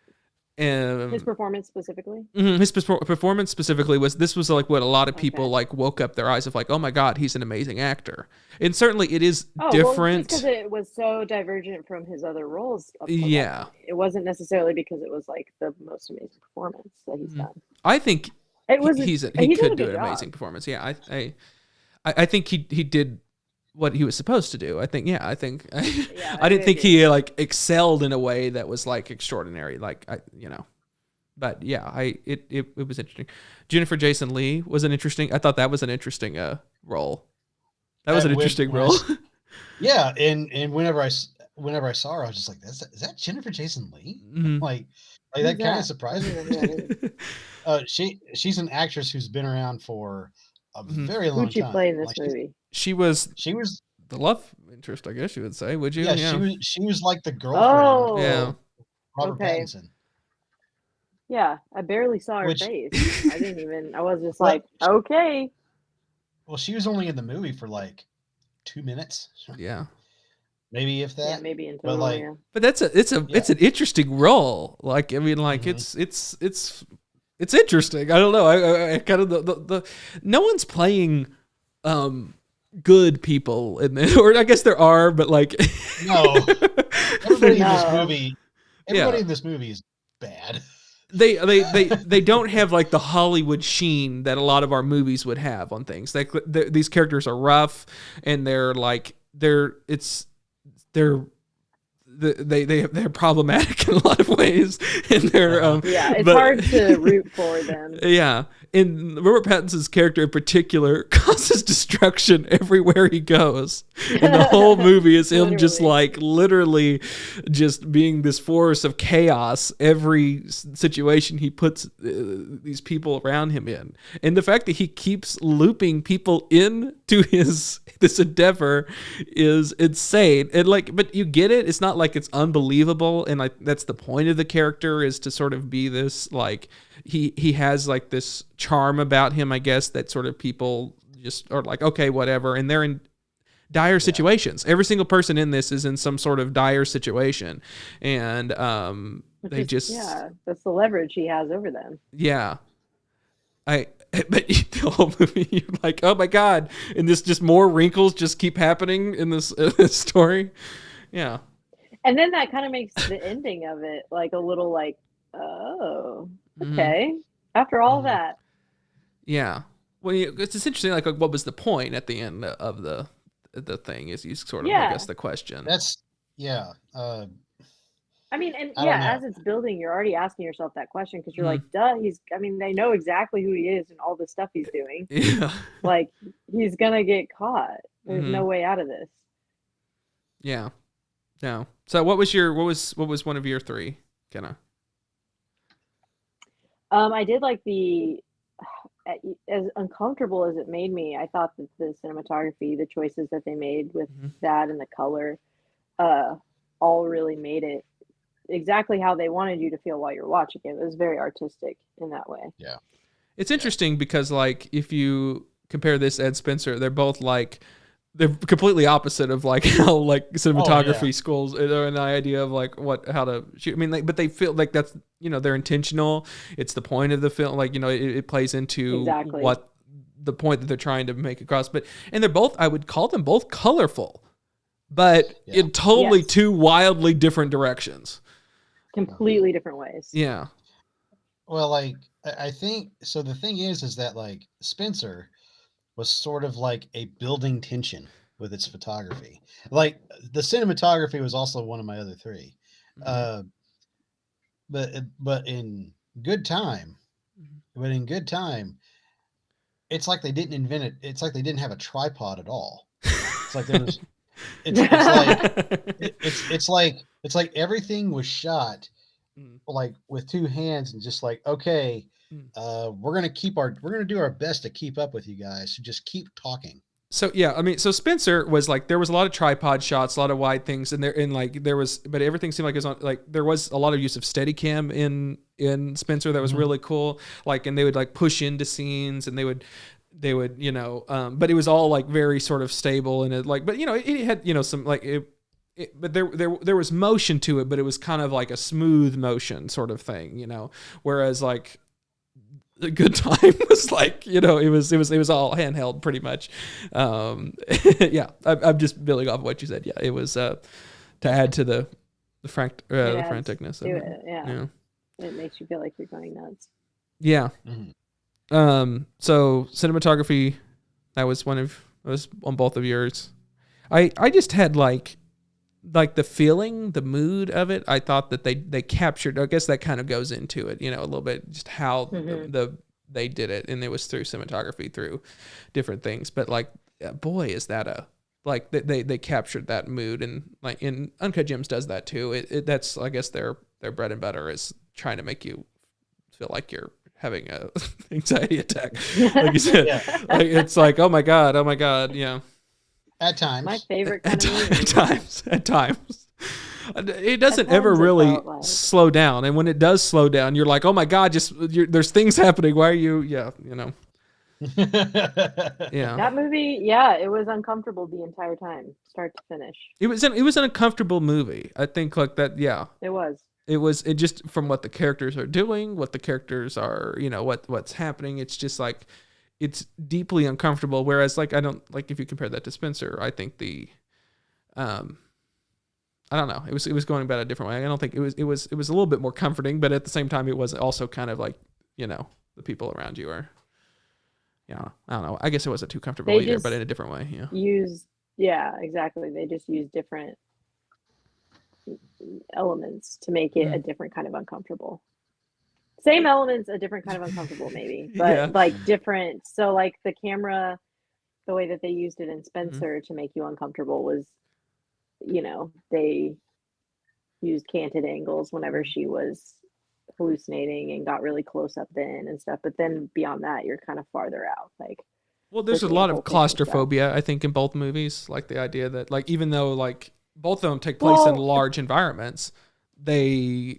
his performance specifically. His performance specifically was like what a lot of people like woke up their eyes of like, oh my god, he's an amazing actor. And certainly it is different because it was so divergent from his other roles. Yeah, it wasn't necessarily because it was like the most amazing performance that he's done. I think it was. he could do an amazing performance. Yeah, I think he did what he was supposed to do. I think I didn't think he like excelled in a way that was like extraordinary. Like but yeah, it was interesting. Jennifer Jason Leigh was an interesting. I thought that was an interesting role. That was an interesting role. Yeah, and whenever I saw her, I was just like, is that Jennifer Jason Leigh? Mm-hmm. Like that kind of surprised me. She's an actress who's been around for a very long time. Who'd she play in this movie? She was the love interest, I guess you would say. Would you? Yeah, she was like the girlfriend. Yeah. Robert Pattinson. Yeah, I barely saw her face. I was just like, okay. Well, she was only in the movie for like 2 minutes. Yeah. Maybe if that. Yeah, maybe in total, But it's an interesting role. Like, I mean, like it's interesting. I don't know. I kind of the no one's playing good people in there, or I guess there are, but like no. Everybody in this movie is bad. They don't have like the Hollywood sheen that a lot of our movies would have on things. Like these characters are rough, and they're problematic in a lot of ways, and they're it's hard to root for them. Yeah, and Robert Pattinson's character in particular causes destruction everywhere he goes, and the whole movie is him just like literally just being this force of chaos every situation he puts these people around him in. And the fact that he keeps looping people into this endeavor is insane. And like, but you get it. It's not like it's unbelievable, and like that's the point of the character, is to sort of be this like he has like this charm about him, I guess, that sort of people just are like, okay, whatever, and they're in dire situations. Every single person in this is in some sort of dire situation, and that's the leverage he has over them. Yeah, but the whole movie, you're like, oh my god, and this just more wrinkles just keep happening in this story. Yeah. And then that kind of makes the ending of it like a little like, oh, okay. After all that. Yeah. Well, it's interesting. Like, what was the point at the end of the thing? Is you sort of, I guess, the question. That's I mean, and as it's building, you're already asking yourself that question because you're like, duh, they know exactly who he is and all the stuff he's doing. Yeah. Like, he's gonna get caught. There's no way out of this. Yeah. No. So what was one of your three, Kenna? I did like as uncomfortable as it made me, I thought that the cinematography, the choices that they made with that and the color, all really made it exactly how they wanted you to feel while you're watching it. It was very artistic in that way. Yeah. It's interesting because like if you compare this and Spencer, they're both like they're completely opposite of like how like cinematography schools and the idea of like how to shoot. I mean, but they feel like that's, they're intentional. It's the point of the film. Like, it plays into what the point that they're trying to make across. And they're both, I would call them both colorful, but in totally two wildly different directions. Completely different ways. Yeah. Well, like, I think, so the thing is that like Spencer was sort of like a building tension with its photography. Like the cinematography was also one of my other three. But in Good Time, it's like they didn't invent it. It's like they didn't have a tripod at all. It's like It's like everything was shot like with two hands and just like, okay, we're gonna do our best to keep up with you guys. So just keep talking. So yeah, I mean, so Spencer was like, there was a lot of tripod shots, a lot of wide things, and but everything seemed like it was on, like there was a lot of use of Steadicam in Spencer that was really cool. Like, and they would like push into scenes, and they would but it was all like very sort of stable, and but it had some like but there was motion to it, but it was kind of like a smooth motion sort of thing, whereas like A Good Time was like, it was all handheld pretty much. Yeah, I'm just building off what you said. Yeah, it was to add to the franticness. Do it, yeah. It makes you feel like you're going nuts. Yeah. So cinematography, that was on both of yours. I just had like the feeling, the mood of it. I thought that they captured, I guess that kind of goes into it, a little bit, just how they did it. And it was through cinematography, through different things. But like, boy, is that they captured that mood. And like in Uncut Gems does that too. That's, I guess their bread and butter is trying to make you feel like you're having a anxiety attack. Like you said, like, it's like, oh my God. Yeah. At times. My favorite kind of movie. At times. It doesn't ever really slow down. And when it does slow down, you're like, oh my God, there's things happening. Why are you? Yeah. Yeah. That movie, it was uncomfortable the entire time, start to finish. It was an uncomfortable movie. I think like that. Yeah. It was. It just from what the characters are doing, what the characters are, what's happening. It's just like, it's deeply uncomfortable. Whereas like, I don't like, if you compare that to Spencer, I think I don't know. It was going about a different way. I don't think it was a little bit more comforting, but at the same time, it was also kind of like, the people around you are, I don't know. I guess it wasn't too comfortable either, but in a different way. Yeah. Exactly. They just use different elements to make it a different kind of uncomfortable. Same elements, a different kind of uncomfortable maybe, but like different. So like the camera, the way that they used it in Spencer to make you uncomfortable was, they used canted angles whenever she was hallucinating and got really close up then and stuff. But then beyond that, you're kind of farther out. Like, well, there's a lot of claustrophobia, I think, in both movies. Like the idea that like, even though like both of them take place in large environments, they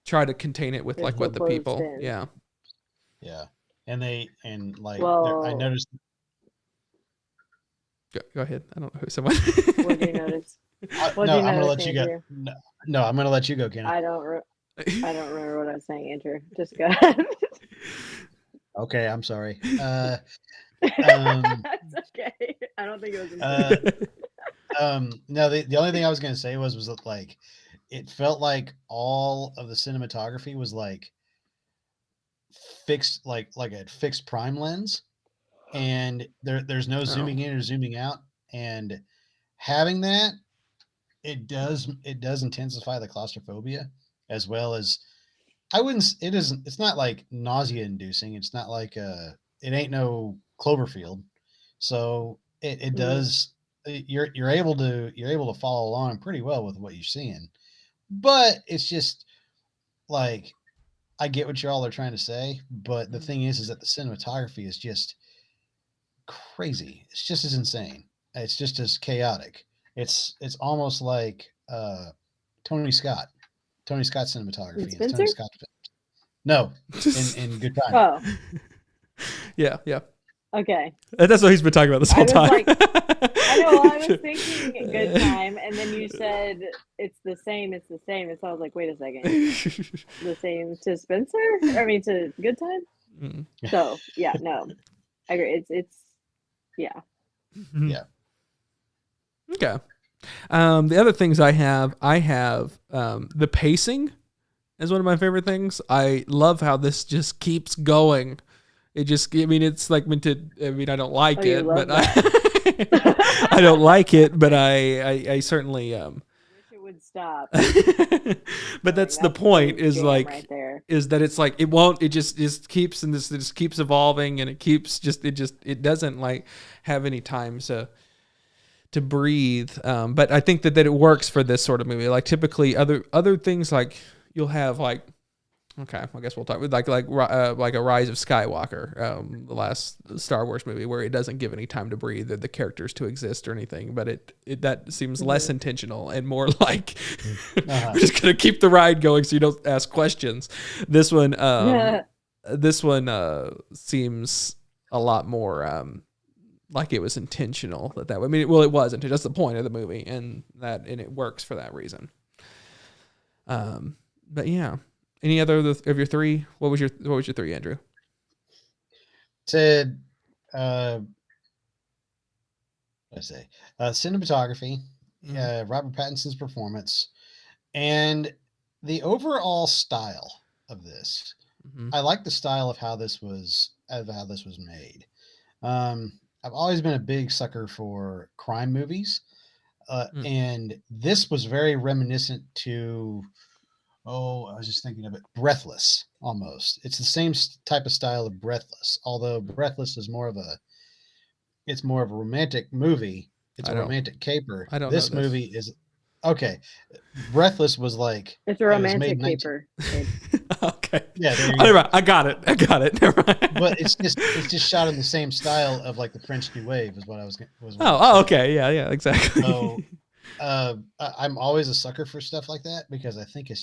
try to contain it with like what the people yeah and I noticed. Go ahead. I don't know who someone. What did you notice? I'm gonna let you go. No, I'm gonna let you go, Kenna. I don't remember what I was saying, Andrew. Just go ahead. Okay, I'm sorry. That's okay. I don't think it was. No, the only thing I was gonna say was that like it felt like all of the cinematography was like fixed, like a fixed prime lens, and there's no zooming in or zooming out, and having that it does intensify the claustrophobia, as well as it's not like nausea inducing. It's not like it ain't no Cloverfield, so it does. You're able to follow along pretty well with what you're seeing, but it's just like, I get what y'all are trying to say, but the thing is that the cinematography is just crazy. It's just as insane. It's just as chaotic. It's almost like Tony Scott cinematography. Spencer? Tony Scott. No, in Good Time. Oh, yeah. Okay. That's what he's been talking about this whole time. I know. I was thinking Good Time, and then you said it's the same. And so I was like, wait a second. The same to Spencer? I mean, to Good Time? Mm. So, yeah, no. I agree. It's yeah. Yeah. Okay. The other things I have the pacing is one of my favorite things. I love how this just keeps going. It's like I don't like it, but I don't like it, but I certainly wish it would stop. But that's the point, is like right is that it's like it just keeps, and this just keeps evolving, and it doesn't like have any time to to breathe. But I think that it works for this sort of movie. Like typically other things, like you'll have like, okay, I guess we'll talk with like a Rise of Skywalker, the last Star Wars movie, where it doesn't give any time to breathe or the characters to exist or anything, but it that seems less intentional and more like we're just gonna keep the ride going so you don't ask questions. This one seems a lot more like it was intentional that way. I mean, well, it wasn't. That's the point of the movie, and it works for that reason. But yeah. Any other of your three? What was your three, Andrew? Said, cinematography, Robert Pattinson's performance, and the overall style of this. Mm-hmm. I like the style of how this was made. I've always been a big sucker for crime movies, and this was very reminiscent to. Oh, I was just thinking of it. Breathless, almost. It's the same type of style of Breathless, although Breathless is more of a romantic movie. It's a romantic caper. I don't this know this. movie is okay. Breathless was like it's a romantic caper. Okay. Yeah, there you go. I got it. Never mind. But it's just shot in the same style of like the French New Wave is what I was. Okay. Yeah, exactly. So, I'm always a sucker for stuff like that because I think it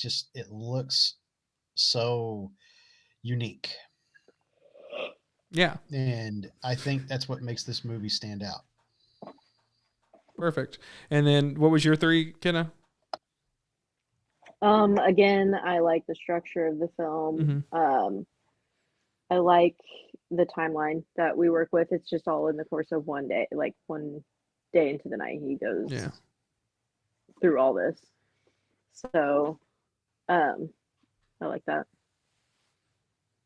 looks so unique. Yeah. And I think that's what makes this movie stand out. Perfect. And then what was your three, Kenna? Again, I like the structure of the film. Mm-hmm. I like the timeline that we work with. It's just all in the course of one day, like one day into the night he goes through all this. So I like that.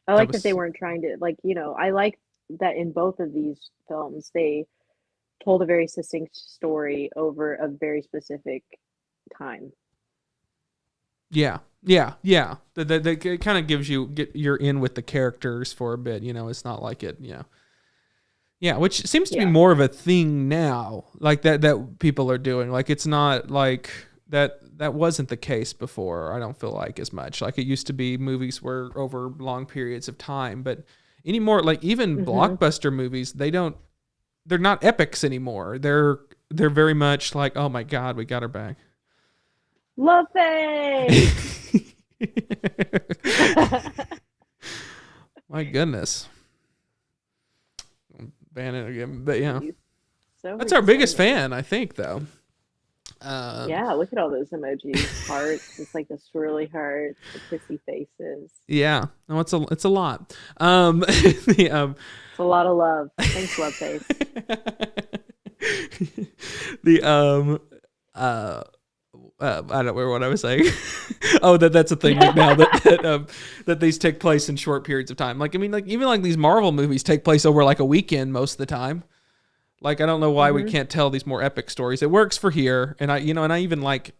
I like that they weren't trying to, like, I like that in both of these films they told a very succinct story over a very specific time. Yeah. That kind of gives you're in with the characters for a bit, it's not like it, Yeah, which seems to be more of a thing now, like that people are doing. Like it's not like that wasn't the case before. I don't feel like as much. Like it used to be movies were over long periods of time, but anymore, like even blockbuster movies, they're not epics anymore. They're very much like, oh my God, we got her back. Love face. My goodness. Ban it again, but yeah, that's our biggest fan, I think, though. Yeah, look at all those emojis, hearts. It's like the swirly heart, the kissy faces. Yeah, no, it's a lot. It's a lot of love. Thanks, love face. I don't remember what I was saying. Oh, that's a thing right now that these take place in short periods of time. Like, I mean, like even like these Marvel movies take place over like a weekend most of the time. Like, I don't know why we can't tell these more epic stories. It works for here, and I even like,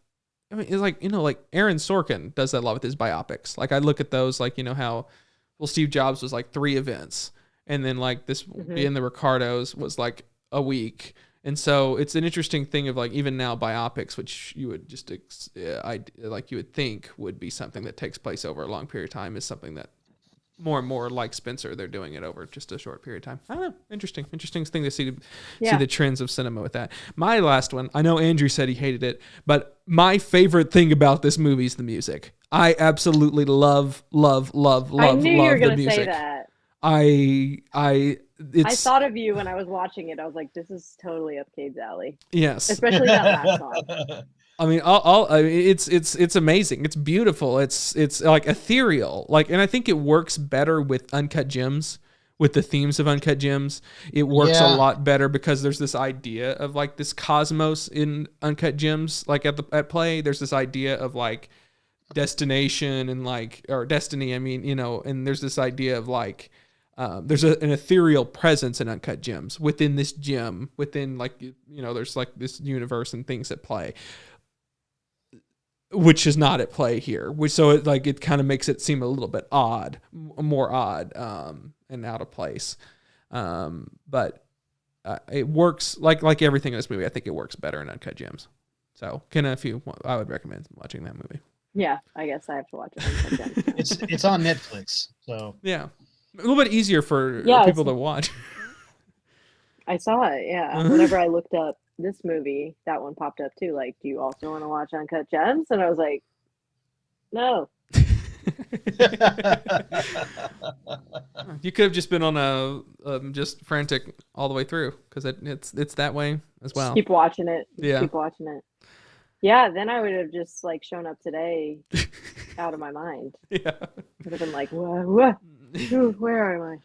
I mean, it's like like Aaron Sorkin does that a lot with his biopics. Like, I look at those, like how, well, Steve Jobs was like 3 events, and then like this in the Ricardos was like a week. And so it's an interesting thing of like even now biopics, which you would just you would think would be something that takes place over a long period of time, is something that more and more, like Spencer, they're doing it over just a short period of time. I don't know. Interesting thing to see the trends of cinema with that. My last one, I know Andrew said he hated it, but my favorite thing about this movie is the music. I absolutely love I knew you were the gonna music. say that. I thought of you when I was watching it. I was like, this is totally up Cade's alley. Yes. Especially that last song. I mean, it's amazing. It's beautiful. It's like ethereal. Like, and I think it works better with Uncut Gems, with the themes of Uncut Gems. It works a lot better because there's this idea of like this cosmos in Uncut Gems. Like at play, there's this idea of like destination and like, or destiny. I mean, and there's this idea of like, there's an ethereal presence in Uncut Gems within this gem, within like, there's like this universe and things at play, which is not at play here. So it kind of makes it seem a little bit more odd, and out of place. But it works like everything in this movie. I think it works better in Uncut Gems. So, Kenna, if you want, I would recommend watching that movie. Yeah, I guess I have to watch it. Uncut Gems now. It's on Netflix, so Yeah, a little bit easier for Yeah, people to watch. I saw it. Yeah, whenever I looked up this movie, that one popped up too. Like, do you also want to watch Uncut Gems? And I was like, no. You could have just been on a just frantic all the way through because it's that way as well. Just keep watching it. Yeah. Keep watching it. Yeah, then I would have just like shown up today out of my mind. Yeah. Would have been like, what? Where am I?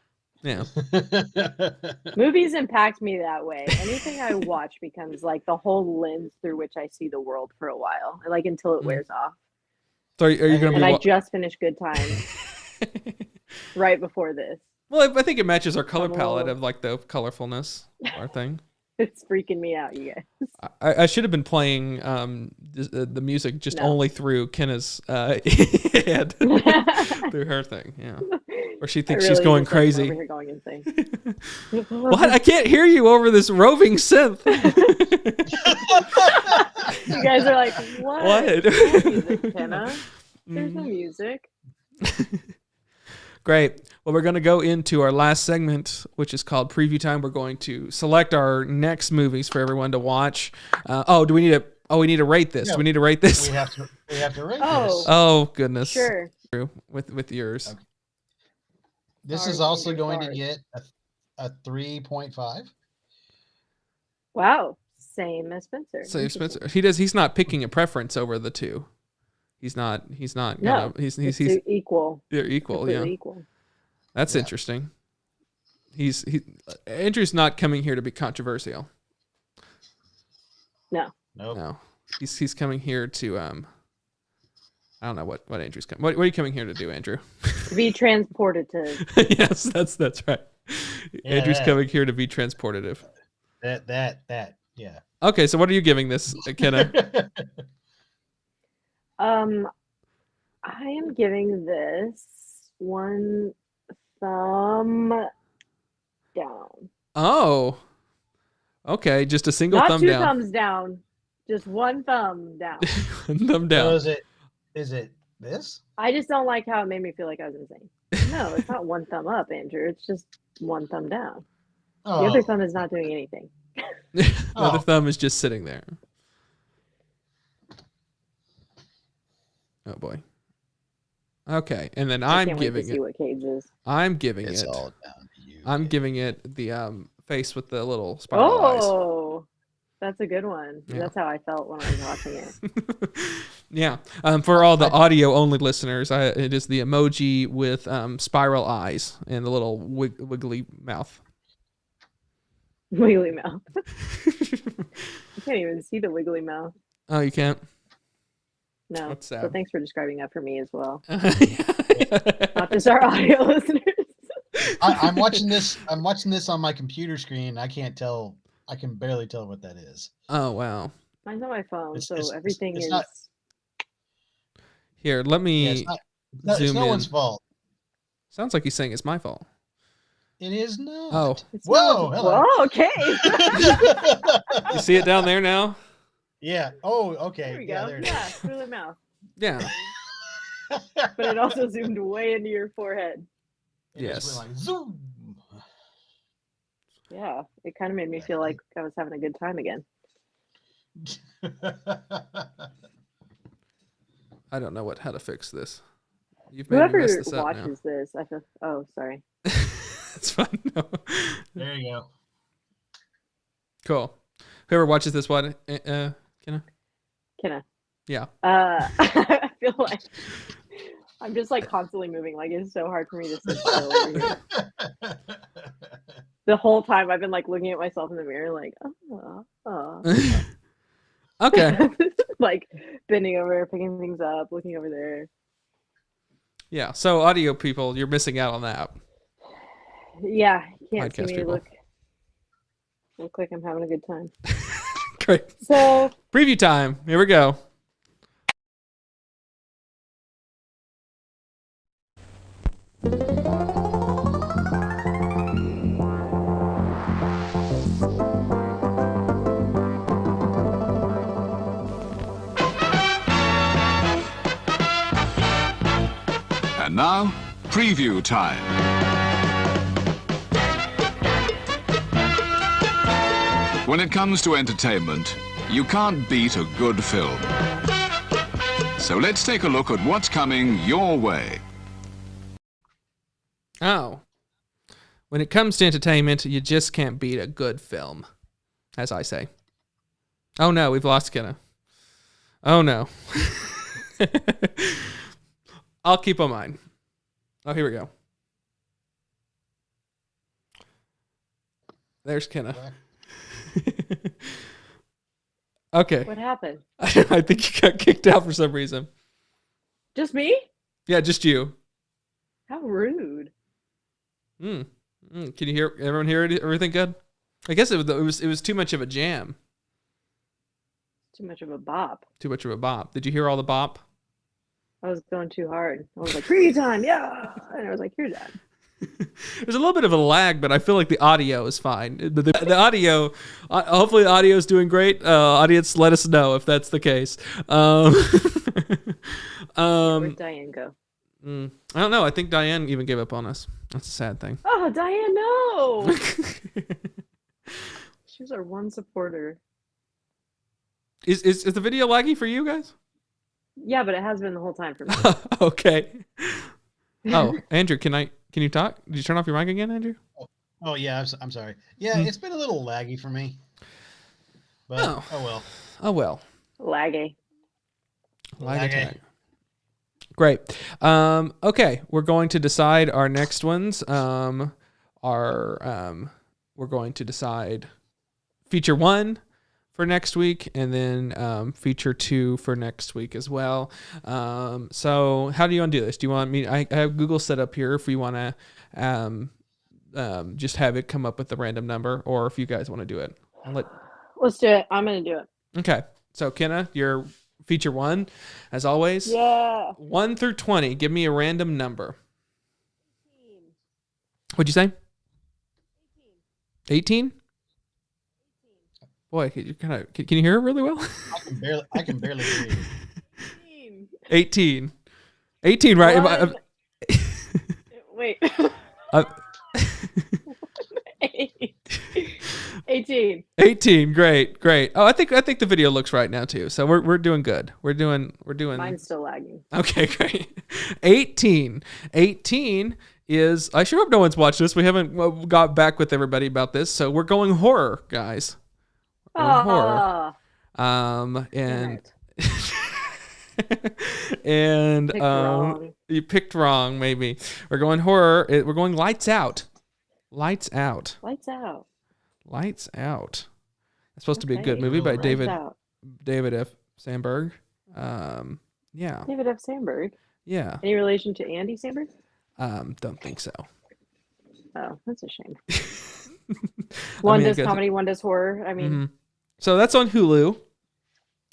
Yeah. Movies impact me that way. Anything I watch becomes like the whole lens through which I see the world for a while, like until it wears off. So are you gonna And be? I just finished Good Times right before this. Well, I think it matches our color palette of like the colorfulness of our thing. It's freaking me out, you guys. I should have been playing the music just only through Kenna's head, through her thing. Yeah, or she thinks she's going crazy. Over here going insane. What? I can't hear you over this roving synth. You guys are like, what? What? No music, Kenna. There's no music. Great. Well, we're going to go into our last segment, which is called Preview Time. We're going to select our next movies for everyone to watch. Do we need to? Oh, we need to rate this. Yeah, Do we need to rate this? We have to rate this. Oh goodness. Sure. With yours. Okay. This Sorry, is also Andrew, going sorry. to get a 3.5. Wow. Same as Spencer. So Spencer, he's not picking a preference over the two. He's not No, gonna, he's equal. they're equal. Completely Yeah. equal. That's interesting. Andrew's not coming here to be controversial. No. Nope. No. He's coming here to I don't know what Andrew's coming. What are you coming here to do, Andrew? To be transportative. Yes, that's right. Yeah, Andrew's that. coming here to be transportative. That. Yeah. Okay, so what are you giving this, Kenna? I am giving this one thumb down. Oh. Okay, just a single Not thumb two down. thumbs down. Just one thumb down. One thumb down. So is it this? I just don't like how it made me feel like I was insane. No, it's not one thumb up, Andrew. It's just one thumb down. Oh, The other thumb is not doing anything. The other Oh. thumb is just sitting there. Oh boy. Okay, and then I I'm can't wait to giving see it. what Cade's is. I'm giving it's it. all down to you. I'm giving it the face with the little spiral eyes. Oh, that's a good one. Yeah. That's how I felt when I was watching it. Yeah. For all the audio only listeners, it is the emoji with spiral eyes and the little wiggly mouth. Wiggly mouth. You can't even see the wiggly mouth. Oh, you can't? No. That's So sad. thanks for describing that for me as well. Yeah. Not just our audio listeners. I'm watching this. I'm watching this on my computer screen. I can't tell. I can barely tell what that is. Oh, wow. Mine's on my phone, It's- so it's- everything it's is. not- Here, let Yeah, me. it's zoom no in. one's fault. Sounds like he's saying it's my fault. It is not. Oh. It's Whoa, not- hello. Whoa, okay. You see it down there now? Yeah. Oh, okay. There we Yeah, go. there it Yeah, is. through the mouth. Yeah. But it also zoomed way into your forehead. It just Yes. went like zoom. Yeah, it kind of made me feel like I was having a good time again. I don't know how to fix this. You've made me Whoever mess this up now. watches this, I feel. Oh, sorry. It's fun. No. There you go. Cool. Whoever watches this, what? Kenna? Kenna. Yeah. I feel like I'm just like constantly moving. Like it's so hard for me to sit still over here. The whole time I've been like looking at myself in the mirror, like, Okay. like bending over, picking things up, looking over there. Yeah. So audio people, you're missing out on that. Yeah, you can't Podcast see me people. look like I'm having a good time. Great. So Preview time. Here we go. preview time. When it comes to entertainment, you can't beat a good film. So let's take a look at what's coming your way. Oh. When it comes to entertainment, you just can't beat a good film, as I say. Oh no, we've lost Kenna. Oh no. I'll keep on mine. Oh, here we go. There's Kenna. Okay. What happened? I think you got kicked out for some reason. Just me? Yeah, just you. How rude. Can you hear everyone hear it, everything good? I guess it was too much of a jam. Too much of a bop. Too much of a bop. Did you hear all the bop? I was going too hard. I was like, preview time, yeah. And I was like, you're done. There's a little bit of a lag, but I feel like the audio is fine. The audio, hopefully the audio is doing great. Audience, let us know if that's the case. Where'd Diane go? I don't know. I think Diane even gave up on us. That's a sad thing. Oh, Diane, no. She was our one supporter. Is the video laggy for you guys? Yeah, but it has been the whole time for me. Okay. Oh, Andrew, can you talk? Did you turn off your mic again, Andrew? Oh yeah, I'm sorry. Yeah, it's been a little laggy for me. But oh well. Oh well. Laggy. Lag attack. Great. Okay, we're going to decide our next ones. We're going to decide feature 1 for next week, and then feature 2 for next week as well. So how do you want to do this? Do you want me? I have Google set up here if we want to just have it come up with the random number, or if you guys want to do it. Let's do it. I'm gonna do it. Okay. So Kenna, your feature 1, as always. Yeah. 1 through 20. Give me a random number. What'd you say? 18? Boy, you kind of can you hear it really well? I can barely hear you. 18. 18, right? Wait. 18. 18. Great. Oh, I think the video looks right now too. So we're doing good. We're doing. Mine's still lagging. Okay, great. 18. 18 is. I sure hope no one's watched this. We haven't got back with everybody about this, so we're going horror, guys. Horror. And and you picked wrong. Maybe we're going horror. We're going Lights Out. Lights Out. Lights Out. Lights Out. It's supposed to be a good movie by David F. Sandberg. Yeah. David F. Sandberg. Yeah. Any relation to Andy Sandberg? Don't think so. Oh, that's a shame. One does comedy, one does horror. I mean, so that's on Hulu.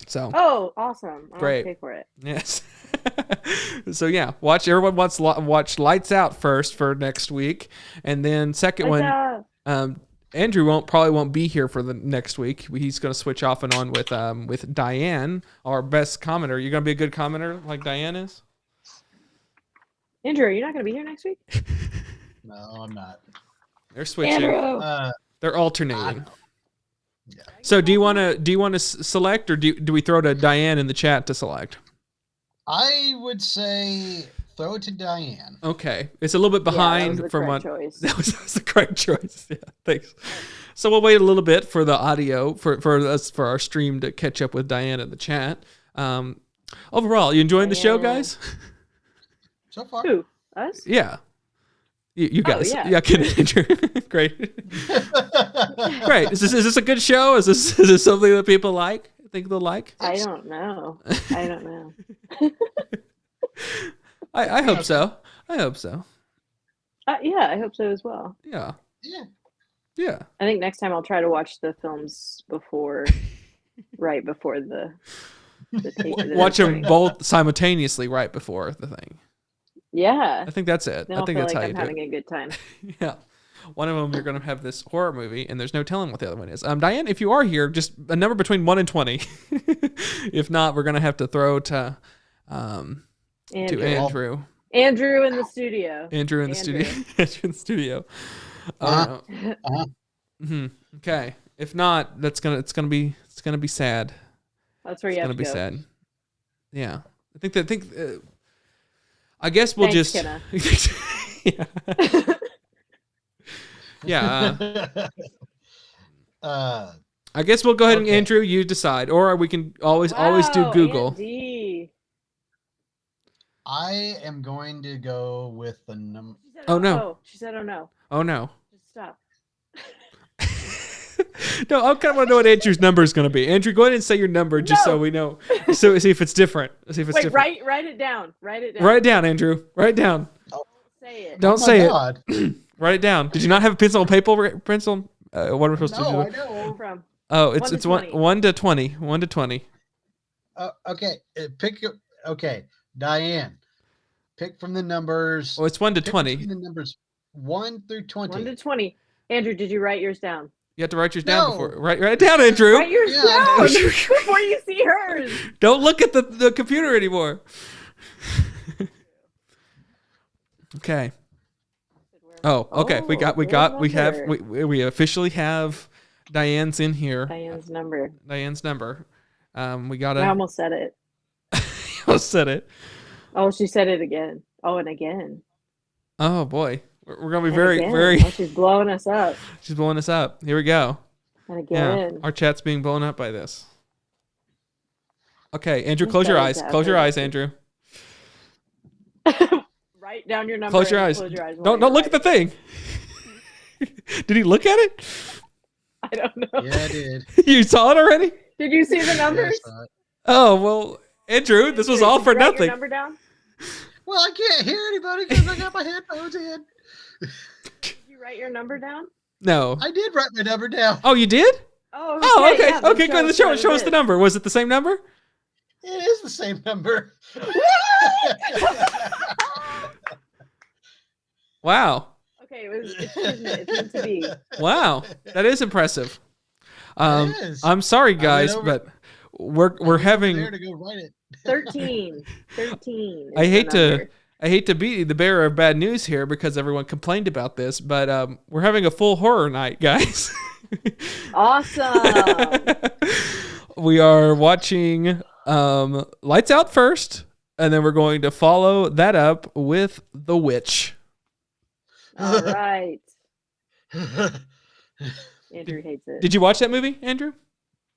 So. Oh, awesome! I'll great. pay for it. Yes. So yeah, everyone wants to watch Lights Out first for next week, and then second one. Andrew probably won't be here for the next week. He's going to switch off and on with Diane, our best commenter. You're going to be a good commenter like Diane is? Andrew, are you not going to be here next week? No, I'm not. They're switching. They're alternating. Yeah. So do you want to select, or do we throw to Diane in the chat to select? I would say throw it to Diane. Okay, it's a little bit behind from what. That was the correct choice. Yeah, thanks. So we'll wait a little bit for the audio for our stream to catch up with Diane in the chat. Overall, you enjoying the show, guys? So far. Who? Us? Yeah. You guys. Yeah. Yeah, Andrew. Great. Great. Is this a good show? Is this something that people like? Think they'll like? I don't know. I hope so. I hope so. Yeah, I hope so as well. Yeah. Yeah. Yeah. I think next time I'll try to watch the films right before the tape. Watch them both simultaneously right before the thing. Yeah. I think that's it. Then I think that's how you do it. I'm having a good time. Yeah. One of them, you're going to have this horror movie, and there's no telling what the other one is. Diane, if you are here, just a number between 1 and 20. If not, we're going to have to throw to Andrew. Andrew in the studio. Andrew in the studio. Andrew in the studio. Oh, no. Okay. If not, it's gonna be sad. That's where you have to go. It's gonna be sad. Yeah. I guess we'll Thanks, just. Kenna. Yeah. I guess we'll go ahead and Andrew, you decide, or we can always do Google. Andy. I am going to go with the number. Oh no! She said, "Oh no!" Oh no! Just stop. No, I kind of want to know what Andrew's number is going to be. Andrew, go ahead and say your number just so we know. So see if it's different. Wait, write it down. Write it down. Write it down, Andrew. Write it down. Don't say it. Don't say it. Write it down. Did you not have a pencil and paper? Pencil? What are we supposed to do? No, I know. From. Oh, it's 1 to 20. 1 to 20. Okay. Okay, Diane. Pick from the numbers. Oh, it's 1 to 20. From the numbers 1 through 20. 1 to 20. Andrew, did you write yours down? You have to write yours down before. Write it down, Andrew. Write yours down before you see hers. Don't look at the computer anymore. Okay. Oh, okay. We officially have Diane's in here. Diane's number. We got it. I almost said it. Almost said it. Oh, she said it again. Oh, and again. Oh boy. We're gonna be very. Oh, she's blowing us up. She's blowing us up. Here we go. And again. Yeah, our chat's being blown up by this. Okay, Andrew, close your eyes. Close your eyes, Andrew. Write down your number. Close your eyes. Don't look at the thing. Did he look at it? I don't know. Yeah, I did. You saw it already? Did you see the numbers? Yeah, oh well, Andrew, this was all for nothing. nothing. Your number down? Well, I can't hear anybody because I got my headphones in. Did you write your number down? No. I did write my number down. Oh, you did? Oh, okay. Yeah, okay, good. Show us the number. Was it the same number? It is the same number. Wow. Okay, it's meant to be. Wow, that is impressive. It is. I'm sorry, guys, but we're having. There to go write it. 13. 13. I hate to be the bearer of bad news here because everyone complained about this, but we're having a full horror night, guys. Awesome. We are watching Lights Out first, and then we're going to follow that up with The Witch. All right. Andrew hates it. Did you watch that movie, Andrew?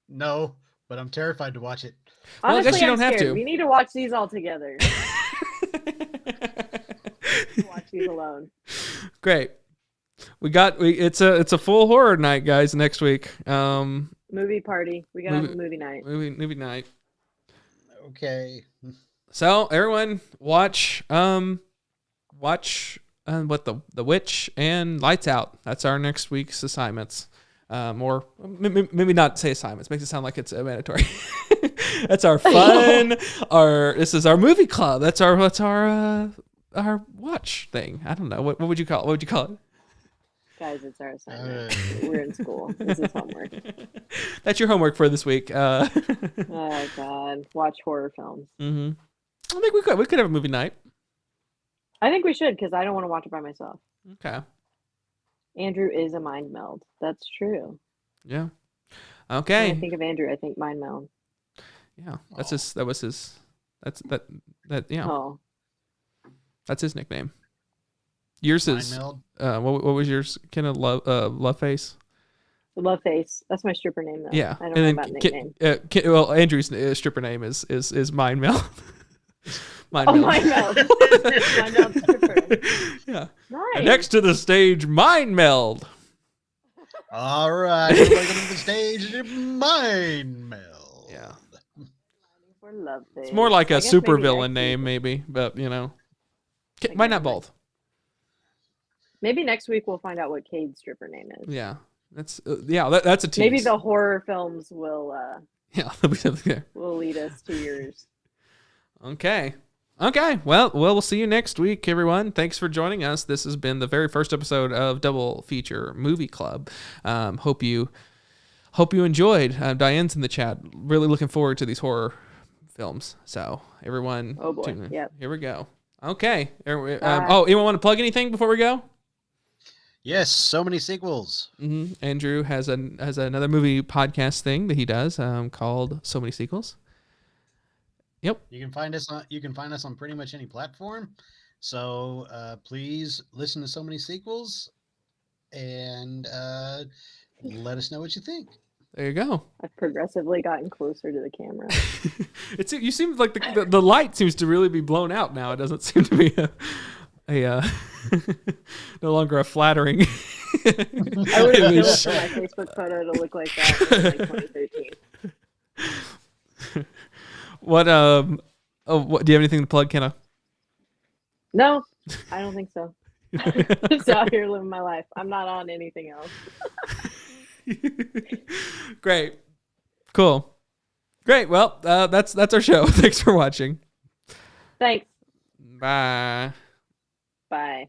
No, but I'm terrified to watch it. Well, Honestly, I guess you don't have to. We need to watch these all together. Watch these alone. Great. It's a full horror night, guys, next week. Movie party. We gotta have a movie night. Movie night. Okay. So everyone watch what the Witch and Lights Out. That's our next week's assignments. Or maybe not say assignments. Makes it sound like it's mandatory. That's our fun. This is our movie club. That's our watch thing. I don't know. What would you call it? What would you call it? Guys, it's our assignment. We're in school. This is homework. That's your homework for this week. Oh God, watch horror films. Mm-hmm. I think we could have a movie night. I think we should because I don't want to watch it by myself. Okay. Andrew is a mind meld. That's true. Yeah. Okay. When I think of Andrew, I think mind meld. Yeah, that's yeah. Oh. That's his nickname. Yours is what was yours? Kenna Love Face. Love Face. That's my stripper name though. Yeah. I don't know about nickname. Well, Andrew's stripper name is Mind Meld. Mind Meld. Mind Meld stripper. Yeah. Nice. And next to the stage, Mind Meld. All right, everybody come to the stage. Mind Meld. Yeah. For Love Face. It's more like a super villain name, maybe, but might not both. Maybe next week we'll find out what Cade's stripper name is. Yeah, that's a tease. Maybe the horror films will. There'll be something there. Will lead us to yours. Okay. Well, we'll see you next week, everyone. Thanks for joining us. This has been the very first episode of Double Feature Movie Club. Hope you enjoyed. Diane's in the chat. Really looking forward to these horror films. So everyone, oh boy, yep. Here we go. Okay. Bye. Anyone want to plug anything before we go? Yes, so many sequels. Andrew has another movie podcast thing that he does called So Many Sequels. Yep. You can find us on pretty much any platform. So please listen to So Many Sequels and let us know what you think. There you go. I've progressively gotten closer to the camera. You seem like the light seems to really be blown out now. It doesn't seem to be a no longer a flattering. I would have built for my Facebook photo to look like that in like 2013. What do you have anything to plug, Kenna? No, I don't think so. Just out here living my life. I'm not on anything else. Great. Cool. Great. Well, that's our show. Thanks for watching. Thanks. Bye. Bye.